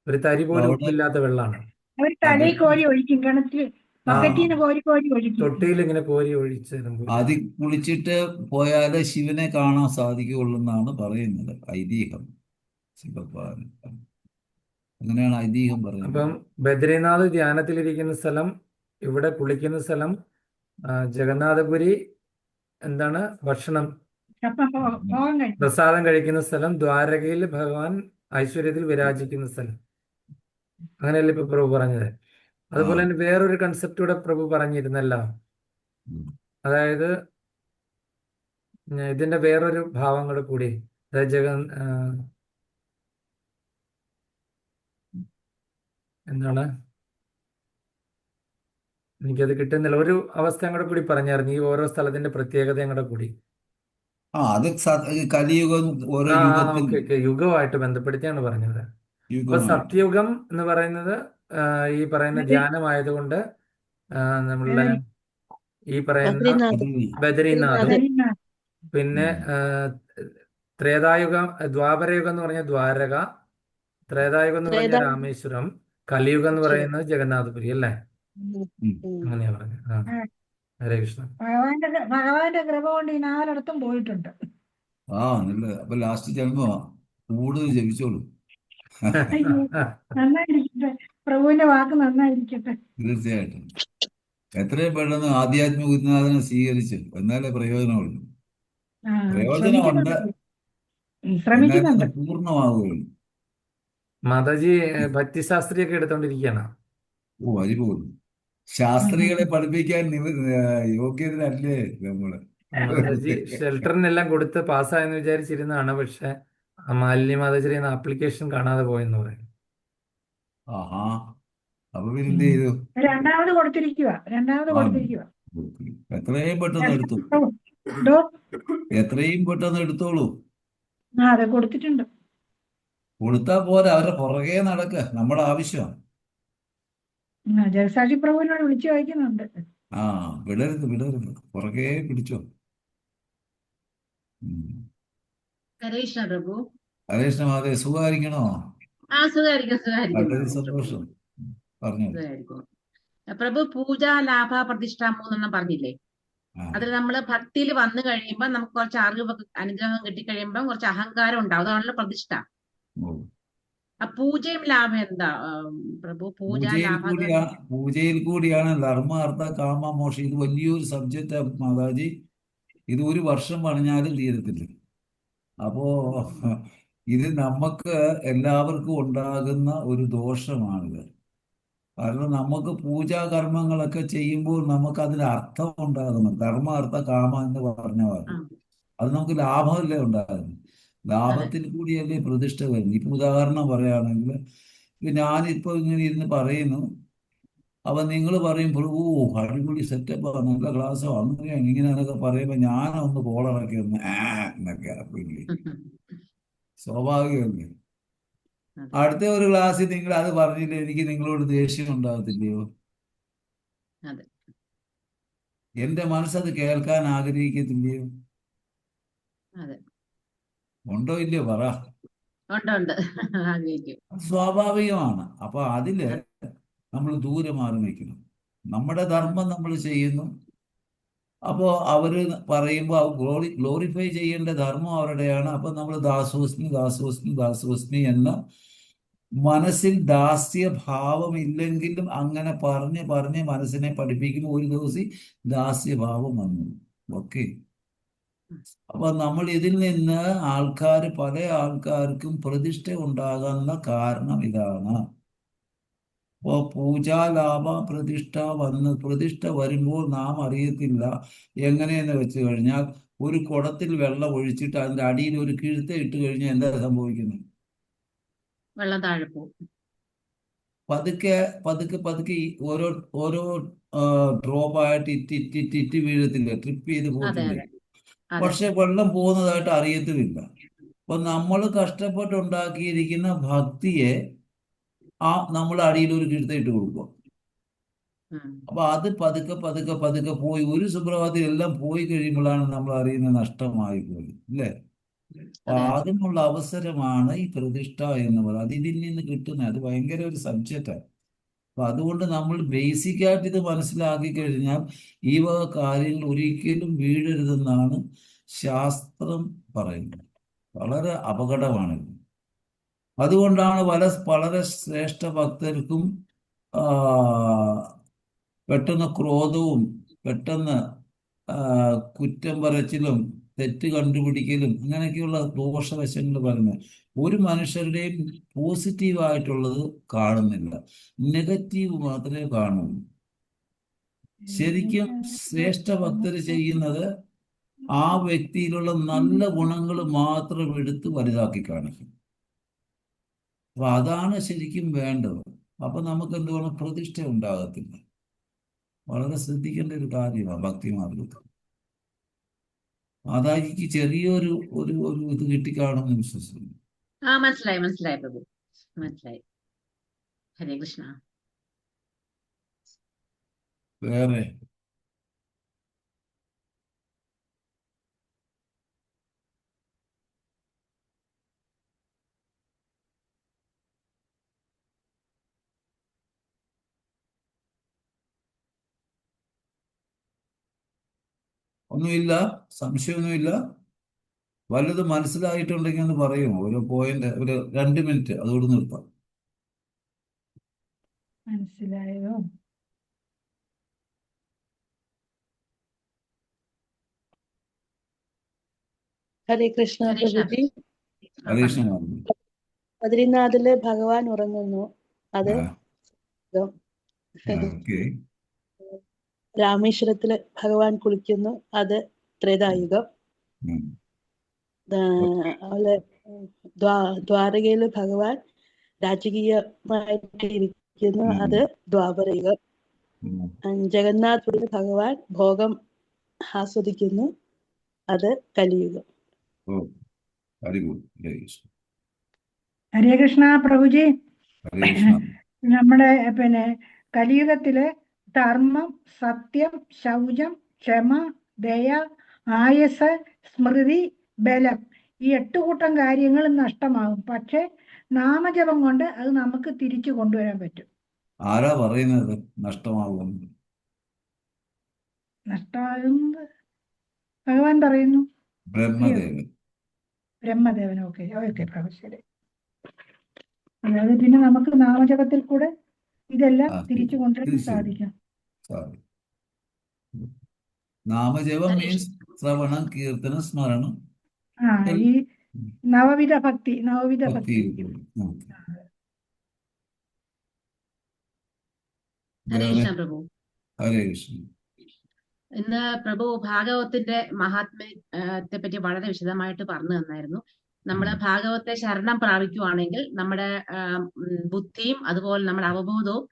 ഒരു തരി പോലും അവിടെ ഉപ്പില്ലാത്ത വെള്ളമാണ്. അവർ തലയിൽ കോരി ഒഴിക്കും, കിണറ്റിൽ ബക്കറ്റിന്ന് കോരി ഒഴിക്കും. തൊട്ടിയിൽ ഇങ്ങനെ കോരി ഒഴിച്ച് അതിൽ കുളിച്ചിട്ട് പോയാലേ ശിവനെ കാണാൻ സാധിക്കുകയുള്ളൂ എന്നാണ് പറയുന്നത്, ഐതിഹ്യം. ശിവപാലൻ അങ്ങനെയാണ് ഐതിഹ്യം പറയുന്നത്. അപ്പം ബദ്രീനാഥ് ധ്യാനത്തിലിരിക്കുന്ന സ്ഥലം, ഇവിടെ കുളിക്കുന്ന സ്ഥലം, ജഗന്നാഥപുരി എന്താണ് ഭക്ഷണം പ്രസാദം കഴിക്കുന്ന സ്ഥലം, ദ്വാരകയിൽ ഭഗവാൻ ഐശ്വര്യത്തിൽ വിരാജിക്കുന്ന സ്ഥലം. അങ്ങനെയല്ലേ ഇപ്പൊ പ്രഭു പറഞ്ഞത്? അതുപോലെ തന്നെ വേറൊരു കൺസെപ്റ്റ് കൂടെ പ്രഭു പറഞ്ഞിരുന്നല്ലോ. അതായത് ഇതിന്റെ വേറൊരു ഭാവം കൂടെ കൂടി, അതായത് എന്താണ്, എനിക്കത് കിട്ടുന്നില്ല. ഒരു അവസ്ഥയും കൂടെ കൂടി പറഞ്ഞായിരുന്നു, ഈ ഓരോ സ്ഥലത്തിന്റെ പ്രത്യേകതയും കൂടെ കൂടി. അത് കലിയുഗം ഓരോ യുഗമായിട്ട് ബന്ധപ്പെടുത്തിയാണ് പറഞ്ഞത്. അപ്പൊ സത്യയുഗം എന്ന് പറയുന്നത് ഈ പറയുന്ന ധ്യാനമായതുകൊണ്ട് നമ്മളുടെ ഈ പറയുന്ന ബദരീനാഥും, പിന്നെ ത്രേതായുഗം, ദ്വാപരയുഗം എന്ന് പറഞ്ഞ ദ്വാരക, ത്രേതായുഗം എന്ന് പറഞ്ഞ രാമേശ്വരം, കലിയുഗം എന്ന് പറയുന്നത് ജഗന്നാഥപുരി അല്ലേ? അങ്ങനെയാ പറഞ്ഞത്. ഹരേ കൃഷ്ണ. ഭഗവാന്റെ കൃപ കൊണ്ട് ഈ 4 പോയിട്ടുണ്ട്. നല്ല. അപ്പൊ ലാസ്റ്റ് ജന്മമാ, കൂടുതൽ ജപിച്ചോളൂ. നന്നായിരിക്കട്ടെ, പ്രഭുവിന്റെ വാക്ക് നന്നായിരിക്കട്ടെ. തീർച്ചയായിട്ടും. എത്രയും പെട്ടെന്ന് ആധ്യാത്മിക ഗുരുനാഥനെ സ്വീകരിച്ചു എന്നാലേ പ്രയോജനമുള്ളൂ. പ്രയോജനമുണ്ട്, ശ്രമിക്കുന്നുണ്ട്. പൂർണ്ണമാവുകയുള്ളൂ. മാതാജി ഭക്തിശാസ്ത്രിയൊക്കെ എടുത്തോണ്ടിരിക്കുകയാണ്. അരിപോലും ശാസ്ത്രികളെ പഠിപ്പിക്കാൻ യോഗ്യതരല്ലേ നമ്മള്? മാതാജി ഷെൽട്ടറിനെല്ലാം കൊടുത്ത് പാസ്സായെന്ന് വിചാരിച്ചിരുന്നതാണ്. പക്ഷെ മാലിന്യ മാതാജി ആപ്ലിക്കേഷൻ കാണാതെ പോയെന്ന് പറയും. ആഹാ. അപ്പൊ പിന്നെ എന്ത് ചെയ്തു? രണ്ടാമത് കൊടുത്തിരിക്കുക. എത്രയും പെട്ടെന്ന് എടുത്തു. എത്രയും പെട്ടെന്ന് എടുത്തോളൂ. അതെ, കൊടുത്തിട്ടുണ്ട്. കൊടുത്താ പോരാ, അവരുടെ പുറകെ നടക്ക, നമ്മുടെ ആവശ്യമാണ്. ജഗസാക്ഷി പ്രഭുവിനോട് വിളിച്ചു വായിക്കുന്നുണ്ട്. വിടരുത്, പുറകെ പിടിച്ചോ. കൃഷ്ണ പ്രഭു. ഹരേ കൃഷ്ണ. അതെ, സുഖമായിരിക്കണോ? വളരെ സന്തോഷം. പറഞ്ഞു പ്രഭു. പൂജ, ലാഭ, പ്രതിഷ്ഠ 3 പറഞ്ഞില്ലേ? അതിൽ നമ്മള് ഭക്തിയിൽ വന്നു കഴിയുമ്പോ നമുക്ക് കുറച്ച് അറിവ്, അനുഗ്രഹം കിട്ടിക്കഴിയുമ്പോ കുറച്ച് അഹങ്കാരം ഉണ്ടാവും. അതാണല്ലോ പ്രതിഷ്ഠ. പൂജയും ലാഭം എന്താ പ്രഭു? പൂജയിൽ കൂടിയാണ് ധർമ്മ, അർത്ഥ, കാമ, മോക്ഷം. ഇത് വലിയൊരു സബ്ജക്റ്റ് മാതാജി. ഇത് 1 വർഷം പറഞ്ഞാലും തീരത്തില്ല. അപ്പോ ഇത് നമുക്ക് എല്ലാവർക്കും ഉണ്ടാകുന്ന ഒരു ദോഷമാണിത്. കാരണം നമുക്ക് പൂജാകർമ്മങ്ങളൊക്കെ ചെയ്യുമ്പോൾ നമുക്ക് അതിന് അർത്ഥം ഉണ്ടാകുന്നു. കർമ്മ അർത്ഥ കാമ എന്ന് പറഞ്ഞ ആ, പോലെ അത് നമുക്ക് ലാഭമല്ലേ ഉണ്ടാകുന്നു. അതെ. ലാഭത്തിൽ കൂടിയല്ലേ പ്രതിഷ്ഠ വരുന്നത്. ഇപ്പൊ ഉദാഹരണം പറയുകയാണെങ്കിൽ ഇപ്പൊ ഞാനിപ്പോ ഇങ്ങനെ ഇരുന്ന് പറയുന്നു, അപ്പൊ നിങ്ങൾ പറയും പ്രഭു അടിപൊളി സെറ്റപ്പ് നല്ല ക്ലാസ്സോ അങ്ങനെയാണ് ഇങ്ങനെയാണെന്നൊക്കെ പറയുമ്പോൾ ഞാനൊന്ന് കോളറൊക്കെ ഒന്ന് എന്നൊക്കെ ഇറക്കില്ലേ, സ്വാഭാവികമല്ലേ. അതെ. അടുത്ത ഒരു ക്ലാസ്സിൽ നിങ്ങൾ അത് പറഞ്ഞില്ല, എനിക്ക് നിങ്ങളോട് ദേഷ്യം ഉണ്ടാകത്തില്ലയോ? അതെ. എന്റെ മനസ്സത് കേൾക്കാൻ ആഗ്രഹിക്കത്തില്ലയോ? അതെ. ഉണ്ടോ ഇല്ലയോ പറ. ഉണ്ട് ഉണ്ട്. ആഗ്രഹിക്കും. അത് സ്വാഭാവികമാണ്. അപ്പൊ അതില് അതെ. നമ്മൾ ദൂരെ മാറി നിൽക്കണം. നമ്മുടെ ധർമ്മം നമ്മൾ ചെയ്യുന്നു. അപ്പോ അവര് പറയുമ്പോൾ ഗ്ലോറിഫൈ ചെയ്യേണ്ട ധർമ്മം അവരുടെയാണ്. അപ്പൊ നമ്മൾ ദാസോസ്മി ദാസോസ്മി ദാസോസ്മി എന്ന മനസ്സിൽ ദാസ്യഭാവം ഇല്ലെങ്കിലും അങ്ങനെ പറഞ്ഞ് പറഞ്ഞ് മനസ്സിനെ പഠിപ്പിക്കുമ്പോൾ ഒരു ദിവസം ദാസ്യഭാവം വന്നു. ഓക്കെ. അപ്പൊ നമ്മൾ ഇതിൽ നിന്ന് പല ആൾക്കാർക്കും പ്രതിഷ്ഠ ഉണ്ടാകുന്ന കാരണം ഇതാണ്. അപ്പോൾ പൂജാലാഭ പ്രതിഷ്ഠ വരുമ്പോൾ നാം അറിയത്തില്ല. എങ്ങനെയെന്ന് വെച്ച് കഴിഞ്ഞാൽ ഒരു കുടത്തിൽ വെള്ളം ഒഴിച്ചിട്ട് അതിന്റെ അടിയിൽ ഒരു കിഴുത്ത ഇട്ട് കഴിഞ്ഞാൽ എന്താ സംഭവിക്കുന്നത്? വെള്ളം താഴെ പോകും. പതുക്കെ പതുക്കെ പതുക്കെ ഈ ഓരോ ഓരോ ഡ്രോപ്പായിട്ട് ഇറ്റി വീഴത്തില്ലേ, ട്രിപ്പ് ചെയ്ത് അതെ. പോകത്തില്ലേ? അതെ. അതെ. പക്ഷെ വെള്ളം പോകുന്നതായിട്ട് അറിയത്തുമില്ല. അപ്പൊ നമ്മൾ കഷ്ടപ്പെട്ടുണ്ടാക്കിയിരിക്കുന്ന ഭക്തിയെ നമ്മൾ അടിയിൽ ഒരു കിഴുത്തയിട്ട് കൊടുക്കും. ഉം. അപ്പൊ അത് പതുക്കെ പതുക്കെ പതുക്കെ പോയി ഒരു സുപ്രഭാതത്തിൽ എല്ലാം പോയി കഴിയുമ്പോഴാണ് നമ്മൾ അറിയുന്നത് നഷ്ടമായി പോയി, അല്ലേ? അപ്പൊ അതെ. അതിനുള്ള അവസരമാണ് ഈ പ്രതിഷ്ഠ എന്ന് പറയുന്നത്. അത് ഇതിൽ നിന്ന് കിട്ടുന്നത്. അത് ഭയങ്കര ഒരു സബ്ജക്റ്റാണ്. അപ്പൊ അതുകൊണ്ട് നമ്മൾ ബേസിക് ആയിട്ട് ഇത് മനസ്സിലാക്കി കഴിഞ്ഞാൽ ഈ വക കാര്യങ്ങൾ ഒരിക്കലും വീഴരുതെന്നാണ് ശാസ്ത്രം പറയുന്നത്. വളരെ അപകടമാണിത്. അതുകൊണ്ടാണ് വളരെ ശ്രേഷ്ഠ ഭക്തർക്കും ആ, പെട്ടെന്ന് ക്രോധവും പെട്ടെന്ന് ആ, കുറ്റം പറച്ചിലും തെറ്റ് കണ്ടുപിടിക്കലും അങ്ങനെയൊക്കെയുള്ള ദോഷവശങ്ങൾ പറയുന്നത്. ഒരു മനുഷ്യരുടെയും പോസിറ്റീവായിട്ടുള്ളത് കാണുന്നില്ല, നെഗറ്റീവ് മാത്രമേ കാണുള്ളൂ. ശരിക്കും ശ്രേഷ്ഠ ഭക്തർ ചെയ്യുന്നത് ആ വ്യക്തിയിലുള്ള നല്ല ഗുണങ്ങൾ മാത്രം എടുത്ത് വലുതാക്കി കാണിക്കും. അപ്പൊ അതാണ് ശരിക്കും വേണ്ടത്. അപ്പൊ നമുക്ക് എന്തുവേണം, പ്രതിഷ്ഠ ഉണ്ടാകത്തില്ല. വളരെ ശ്രദ്ധിക്കേണ്ട ഒരു കാര്യമാണ് ഭക്തിമാർഗത്തിൽ. അതായിരിക്കും ചെറിയൊരു ഒരു ഒരു ഇത് കിട്ടിക്കാണുമെന്ന് വിശ്വസിക്കുന്നു. മനസ്സിലായി മനസ്സിലായി പ്രഭു. മനസ്സിലായി. ഹരേ കൃഷ്ണ. വേറെ ഒന്നുമില്ല, സംശയമൊന്നുമില്ല. വല്ലതും മനസ്സിലായിട്ടുണ്ടെങ്കിൽ ഒന്ന് പറയുമോ? ഒരു പോയിന്റ്, ഒരു 2 മിനിറ്റ് അതോട് നിർത്താം. മനസ്സിലായോ? ഹരേ കൃഷ്ണ ഹരേ കൃഷ്ണ. പ്രഭുജി. ഹരീഷ്ണ പറഞ്ഞു. പറഞ്ഞു. ബദ്രിനാഥില് ഭഗവാൻ ഉറങ്ങുന്നു, അത് ആ, യുഗം. ഓക്കെ. രാമേശ്വരത്തില് ഭഗവാൻ കുളിക്കുന്നു, അത് ത്രേതായുഗം. അതുപോലെ ദ്വാരകയില് ഭഗവാൻ രാജകീയമായിട്ട് ഇരിക്കുന്നു, അത് ദ്വാപരയുഗം. ജഗന്നാഥപുരിയിൽ ഭഗവാൻ ഭോഗം ആസ്വദിക്കുന്നു, അത് കലിയുഗം. ഓ, വെരി ഗുഡ്. ഹരേ കൃഷ്ണ. ഹരേ കൃഷ്ണ പ്രഭുജി. ഹരേ കൃഷ്ണ. നമ്മുടെ കലിയുഗത്തില് ധർമ്മം, സത്യം, ശൗചം, ക്ഷമ, ദയ, ആയസ്, സ്മൃതി, ബലം, ഈ 8 കൂട്ടം കാര്യങ്ങൾ നഷ്ടമാകും. പക്ഷെ നാമജപം കൊണ്ട് അത് നമുക്ക് തിരിച്ചു കൊണ്ടുവരാൻ പറ്റും. ആരാ പറയുന്നത് നഷ്ടമാകും? നഷ്ടമാകുന്നത് ഭഗവാൻ പറയുന്നു. ബ്രഹ്മദേവൻ. ബ്രഹ്മദേവൻ. ഓക്കെ ഓക്കെ പ്രഭു, ശരി. അതായത് പിന്നെ നമുക്ക് നാമജപത്തിൽ കൂടെ ഇതെല്ലാം തിരിച്ചു കൊണ്ടുവരാൻ സാധിക്കും. നാമജപം ഹരേ മീൻസ് ശ്രവണം, കീർത്തനം, സ്മരണം. ഈ നവവിധ ഭക്തി ഭക്തിയിൽ കൂടി. ഓക്കെ. ഹരേ വേറെ? കൃഷ്ണ പ്രഭു. ഹരേ കൃഷ്ണ. ഇന്ന് പ്രഭു ഭാഗവത്തിന്റെ മഹാത്മ്യത്തെ പറ്റി വളരെ വിശദമായിട്ട് പറഞ്ഞു തന്നായിരുന്നു. നമ്മൾ ഭാഗവത്തെ ശരണം പ്രാപിക്കുവാണെങ്കിൽ നമ്മുടെ ബുദ്ധിയും അതുപോലെ നമ്മുടെ അവബോധവും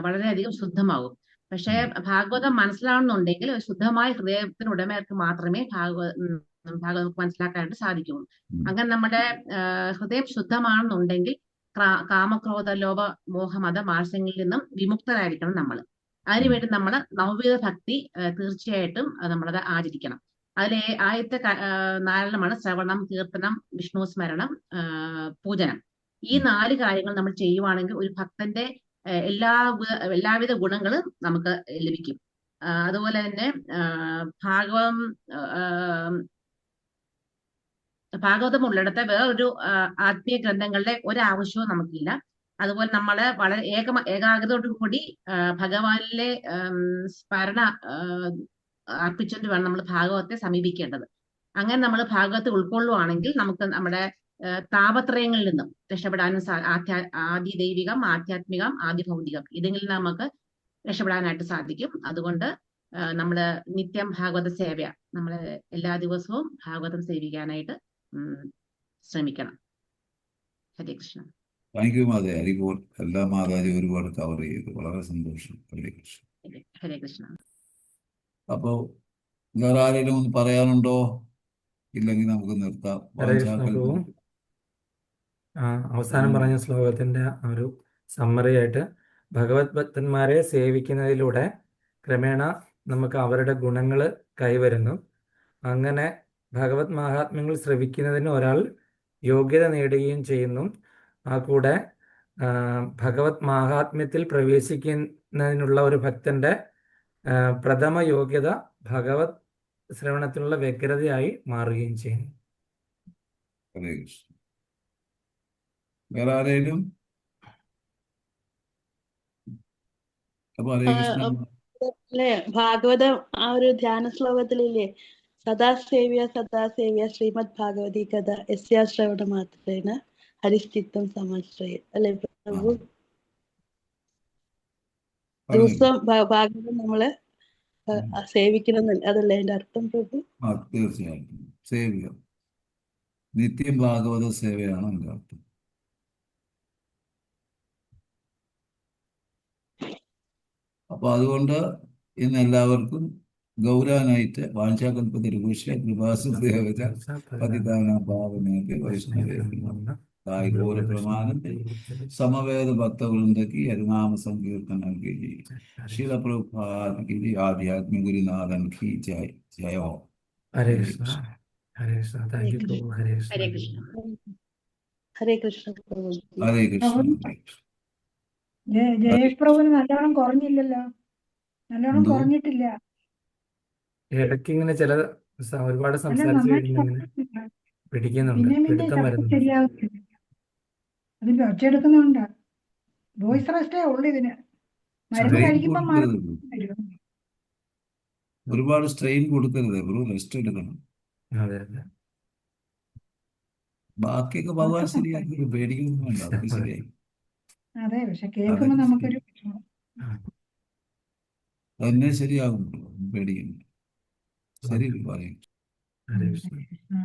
വളരെയധികം ശുദ്ധമാകും. പക്ഷേ ഭാഗവതം മനസ്സിലാവുന്നുണ്ടെങ്കിൽ ശുദ്ധമായ ഹൃദയത്തിന് ഉടമയ്ക്ക് മാത്രമേ ഭാഗവതം മനസ്സിലാക്കാനായിട്ട് സാധിക്കുള്ളൂ. അങ്ങനെ നമ്മുടെ ഹൃദയം ശുദ്ധമാണെന്നുണ്ടെങ്കിൽ കാമക്രോധ ലോഭ മോഹമത മാത്സര്യങ്ങളിൽ നിന്നും വിമുക്തരായിരിക്കണം നമ്മൾ. അതിനുവേണ്ടി നമ്മൾ നവവിധ ഭക്തി തീർച്ചയായിട്ടും നമ്മളത് ആചരിക്കണം. അതിലെ ആദ്യത്തെ നാലെണ്ണമാണ് ശ്രവണം, കീർത്തനം, വിഷ്ണു സ്മരണം, പൂജനം. ഈ 4 കാര്യങ്ങൾ നമ്മൾ ചെയ്യുവാണെങ്കിൽ ഒരു ഭക്തന്റെ എല്ലാവിധ ഗുണങ്ങളും നമുക്ക് ലഭിക്കും. അതുപോലെ തന്നെ ഭാഗവതം ഉള്ളിടത്ത് വേറൊരു ആത്മീയ ഗ്രന്ഥങ്ങളുടെ ഒരാവശ്യവും നമുക്കില്ല. അതുപോലെ നമ്മള് വളരെ ഏകാഗ്രതയോടു കൂടി ഭഗവാനിലെ സ്മരണ അർപ്പിച്ചുകൊണ്ട് വേണം നമ്മൾ ഭാഗവത്തെ സമീപിക്കേണ്ടത്. അങ്ങനെ നമ്മൾ ഭാഗവത്തെ ഉൾക്കൊള്ളുവാണെങ്കിൽ നമുക്ക് നമ്മുടെ താപത്രയങ്ങളിൽ നിന്നും രക്ഷപ്പെടാനും ആദി ദൈവികം, ആധ്യാത്മികം, ആദി ഭൗതികം ഇതിൽ നമുക്ക് രക്ഷപ്പെടാനായിട്ട് സാധിക്കും. അതുകൊണ്ട് നമ്മള് നിത്യം ഭാഗവത സേവ നമ്മള് എല്ലാ ദിവസവും ഭാഗവതം സേവിക്കാനായിട്ട് ശ്രമിക്കണം. ഹരേ കൃഷ്ണ. താങ്ക് യു മാതാ. ഹരിബോൾ. എല്ലാ മാതാജി ഒരുപാട് കവർ ചെയ്തു. വളരെ സന്തോഷം. ഹരേ കൃഷ്ണ. ഹരേ കൃഷ്ണ. അപ്പോ വേറെ ആരെങ്കിലും ഒന്ന് പറയാനുണ്ടോ? ഇല്ലെങ്കിൽ നമുക്ക് നിർത്താം. ഹരേ കൃഷ്ണ പ്രഭു. അവസാനം പറഞ്ഞ ശ്ലോകത്തിന്റെ ഒരു സമ്മറി ആയിട്ട് ഭഗവത് ഭക്തന്മാരെ സേവിക്കുന്നതിലൂടെ ക്രമേണ നമുക്ക് അവരുടെ ഗുണങ്ങൾ കൈവരുന്നു. അങ്ങനെ ഭഗവത് മഹാത്മ്യങ്ങൾ ശ്രവിക്കുന്നതിന് ഒരാൾ യോഗ്യത നേടുകയും ചെയ്യുന്നു. കൂടെ ഭഗവത് മഹാത്മ്യത്തിൽ പ്രവേശിക്കുന്നതിനുള്ള ഒരു ഭക്തന്റെ പ്രഥമ യോഗ്യത ഭഗവത് ശ്രവണത്തിനുള്ള വ്യഗ്രതയായി മാറുകയും ചെയ്യുന്നു. ഹരേ കൃഷ്ണ. വേറെ ആരെങ്കിലും? അപ്പൊ ഹരേ കൃഷ്ണ. അല്ലേ ഭാഗവതം ആ ഒരു ധ്യാന ശ്ലോകത്തിലില്ലേ, സദാസേവ്യ ശ്രീമദ് ഭാഗവതി കഥ യസ്യാശ്രവണ മാത്രേന ഹരിസ്ഥിത്വം സമാശ്രയ അല്ലെ പ്രഭു. ദിവസം ഭാഗവതം നമ്മള് സേവിക്കണം അതല്ലേ അതിന്റെ അർത്ഥം പ്രഭു? തീർച്ചയായിട്ടും സേവ്യ. നിത്യം ഭാഗവത സേവയാണ് അതിന്റെ അർത്ഥം. അപ്പൊ അതുകൊണ്ട് ഇന്ന് എല്ലാവർക്കും ഗൗരവനായിട്ട് വാഞ്ചാകൽപതരുഭൂഷ കൃപാസുദേവത പതിതാന പാവനേതി വൈഷ്ണവേതി ഘോര പ്രമാണത്തെ സമവേദ ഭക്തവൃന്ദക്കി ഹരിനാമ സങ്കീർത്തനം की ശീല പ്രഭുപാദ की ആധ്യാത്മിക ഗുരുനാഥൻ की जय. जय हो. ഹരേ കൃഷ്ണ. ഹരേ കൃഷ്ണ. താങ്ക് യു പ്രഭു. ഹരേ കൃഷ്ണ. ഹരേ കൃഷ്ണ. ഹരേ കൃഷ്ണ പ്രഭു. ഹരേ കൃഷ്ണ. ജയപ്രഭുവിന് നല്ലോണം കുറഞ്ഞില്ലല്ലോ, നല്ലോണം എന്തോ? കുറഞ്ഞിട്ടില്ല. ഇടയ്ക്ക് ഇങ്ങനെ ഒരുപാട് അല്ല, സംസാരിച്ചു നന്നായിട്ട് കഴിഞ്ഞാൽ ഇങ്ങനെ കുറഞ്ഞിട്ടില്ല. പിടിക്കുന്നുണ്ട്, പിന്നെ പിടുത്തം ശബ്ദം വരുന്നുണ്ട്. ശരിയാകുന്നില്ല. അതിന്റെ ഒച്ചയെടുക്കുന്നുണ്ട്. വോയിസ് റെസ്റ്റേ ഉള്ളു ഇതിന്. മരുന്ന് സ്ട്രെയിൻ കഴിക്കുമ്പോൾ മാറി കൊടുക്കരുത്. വരും. ഒരുപാട് സ്ട്രെയിൻ കൊടുക്കരുത്. ഒരു റെസ്റ്റ് എടുക്കണം. അതെ അതെ. ബാക്കിയൊക്കെ ഭഗവാൻ ശരിയാക്കി. പേടിക്കൊന്നും വേണ്ട. അതൊക്കെ ശരിയായി. അതെ, പക്ഷെ കേൾക്കുമ്പോ നമുക്കൊരു വിഷമം. അതന്നെ ശരിയാകും. പേടിക്കുന്നു. ശരി പറയും. ഹരേ കൃഷ്ണ. ആ.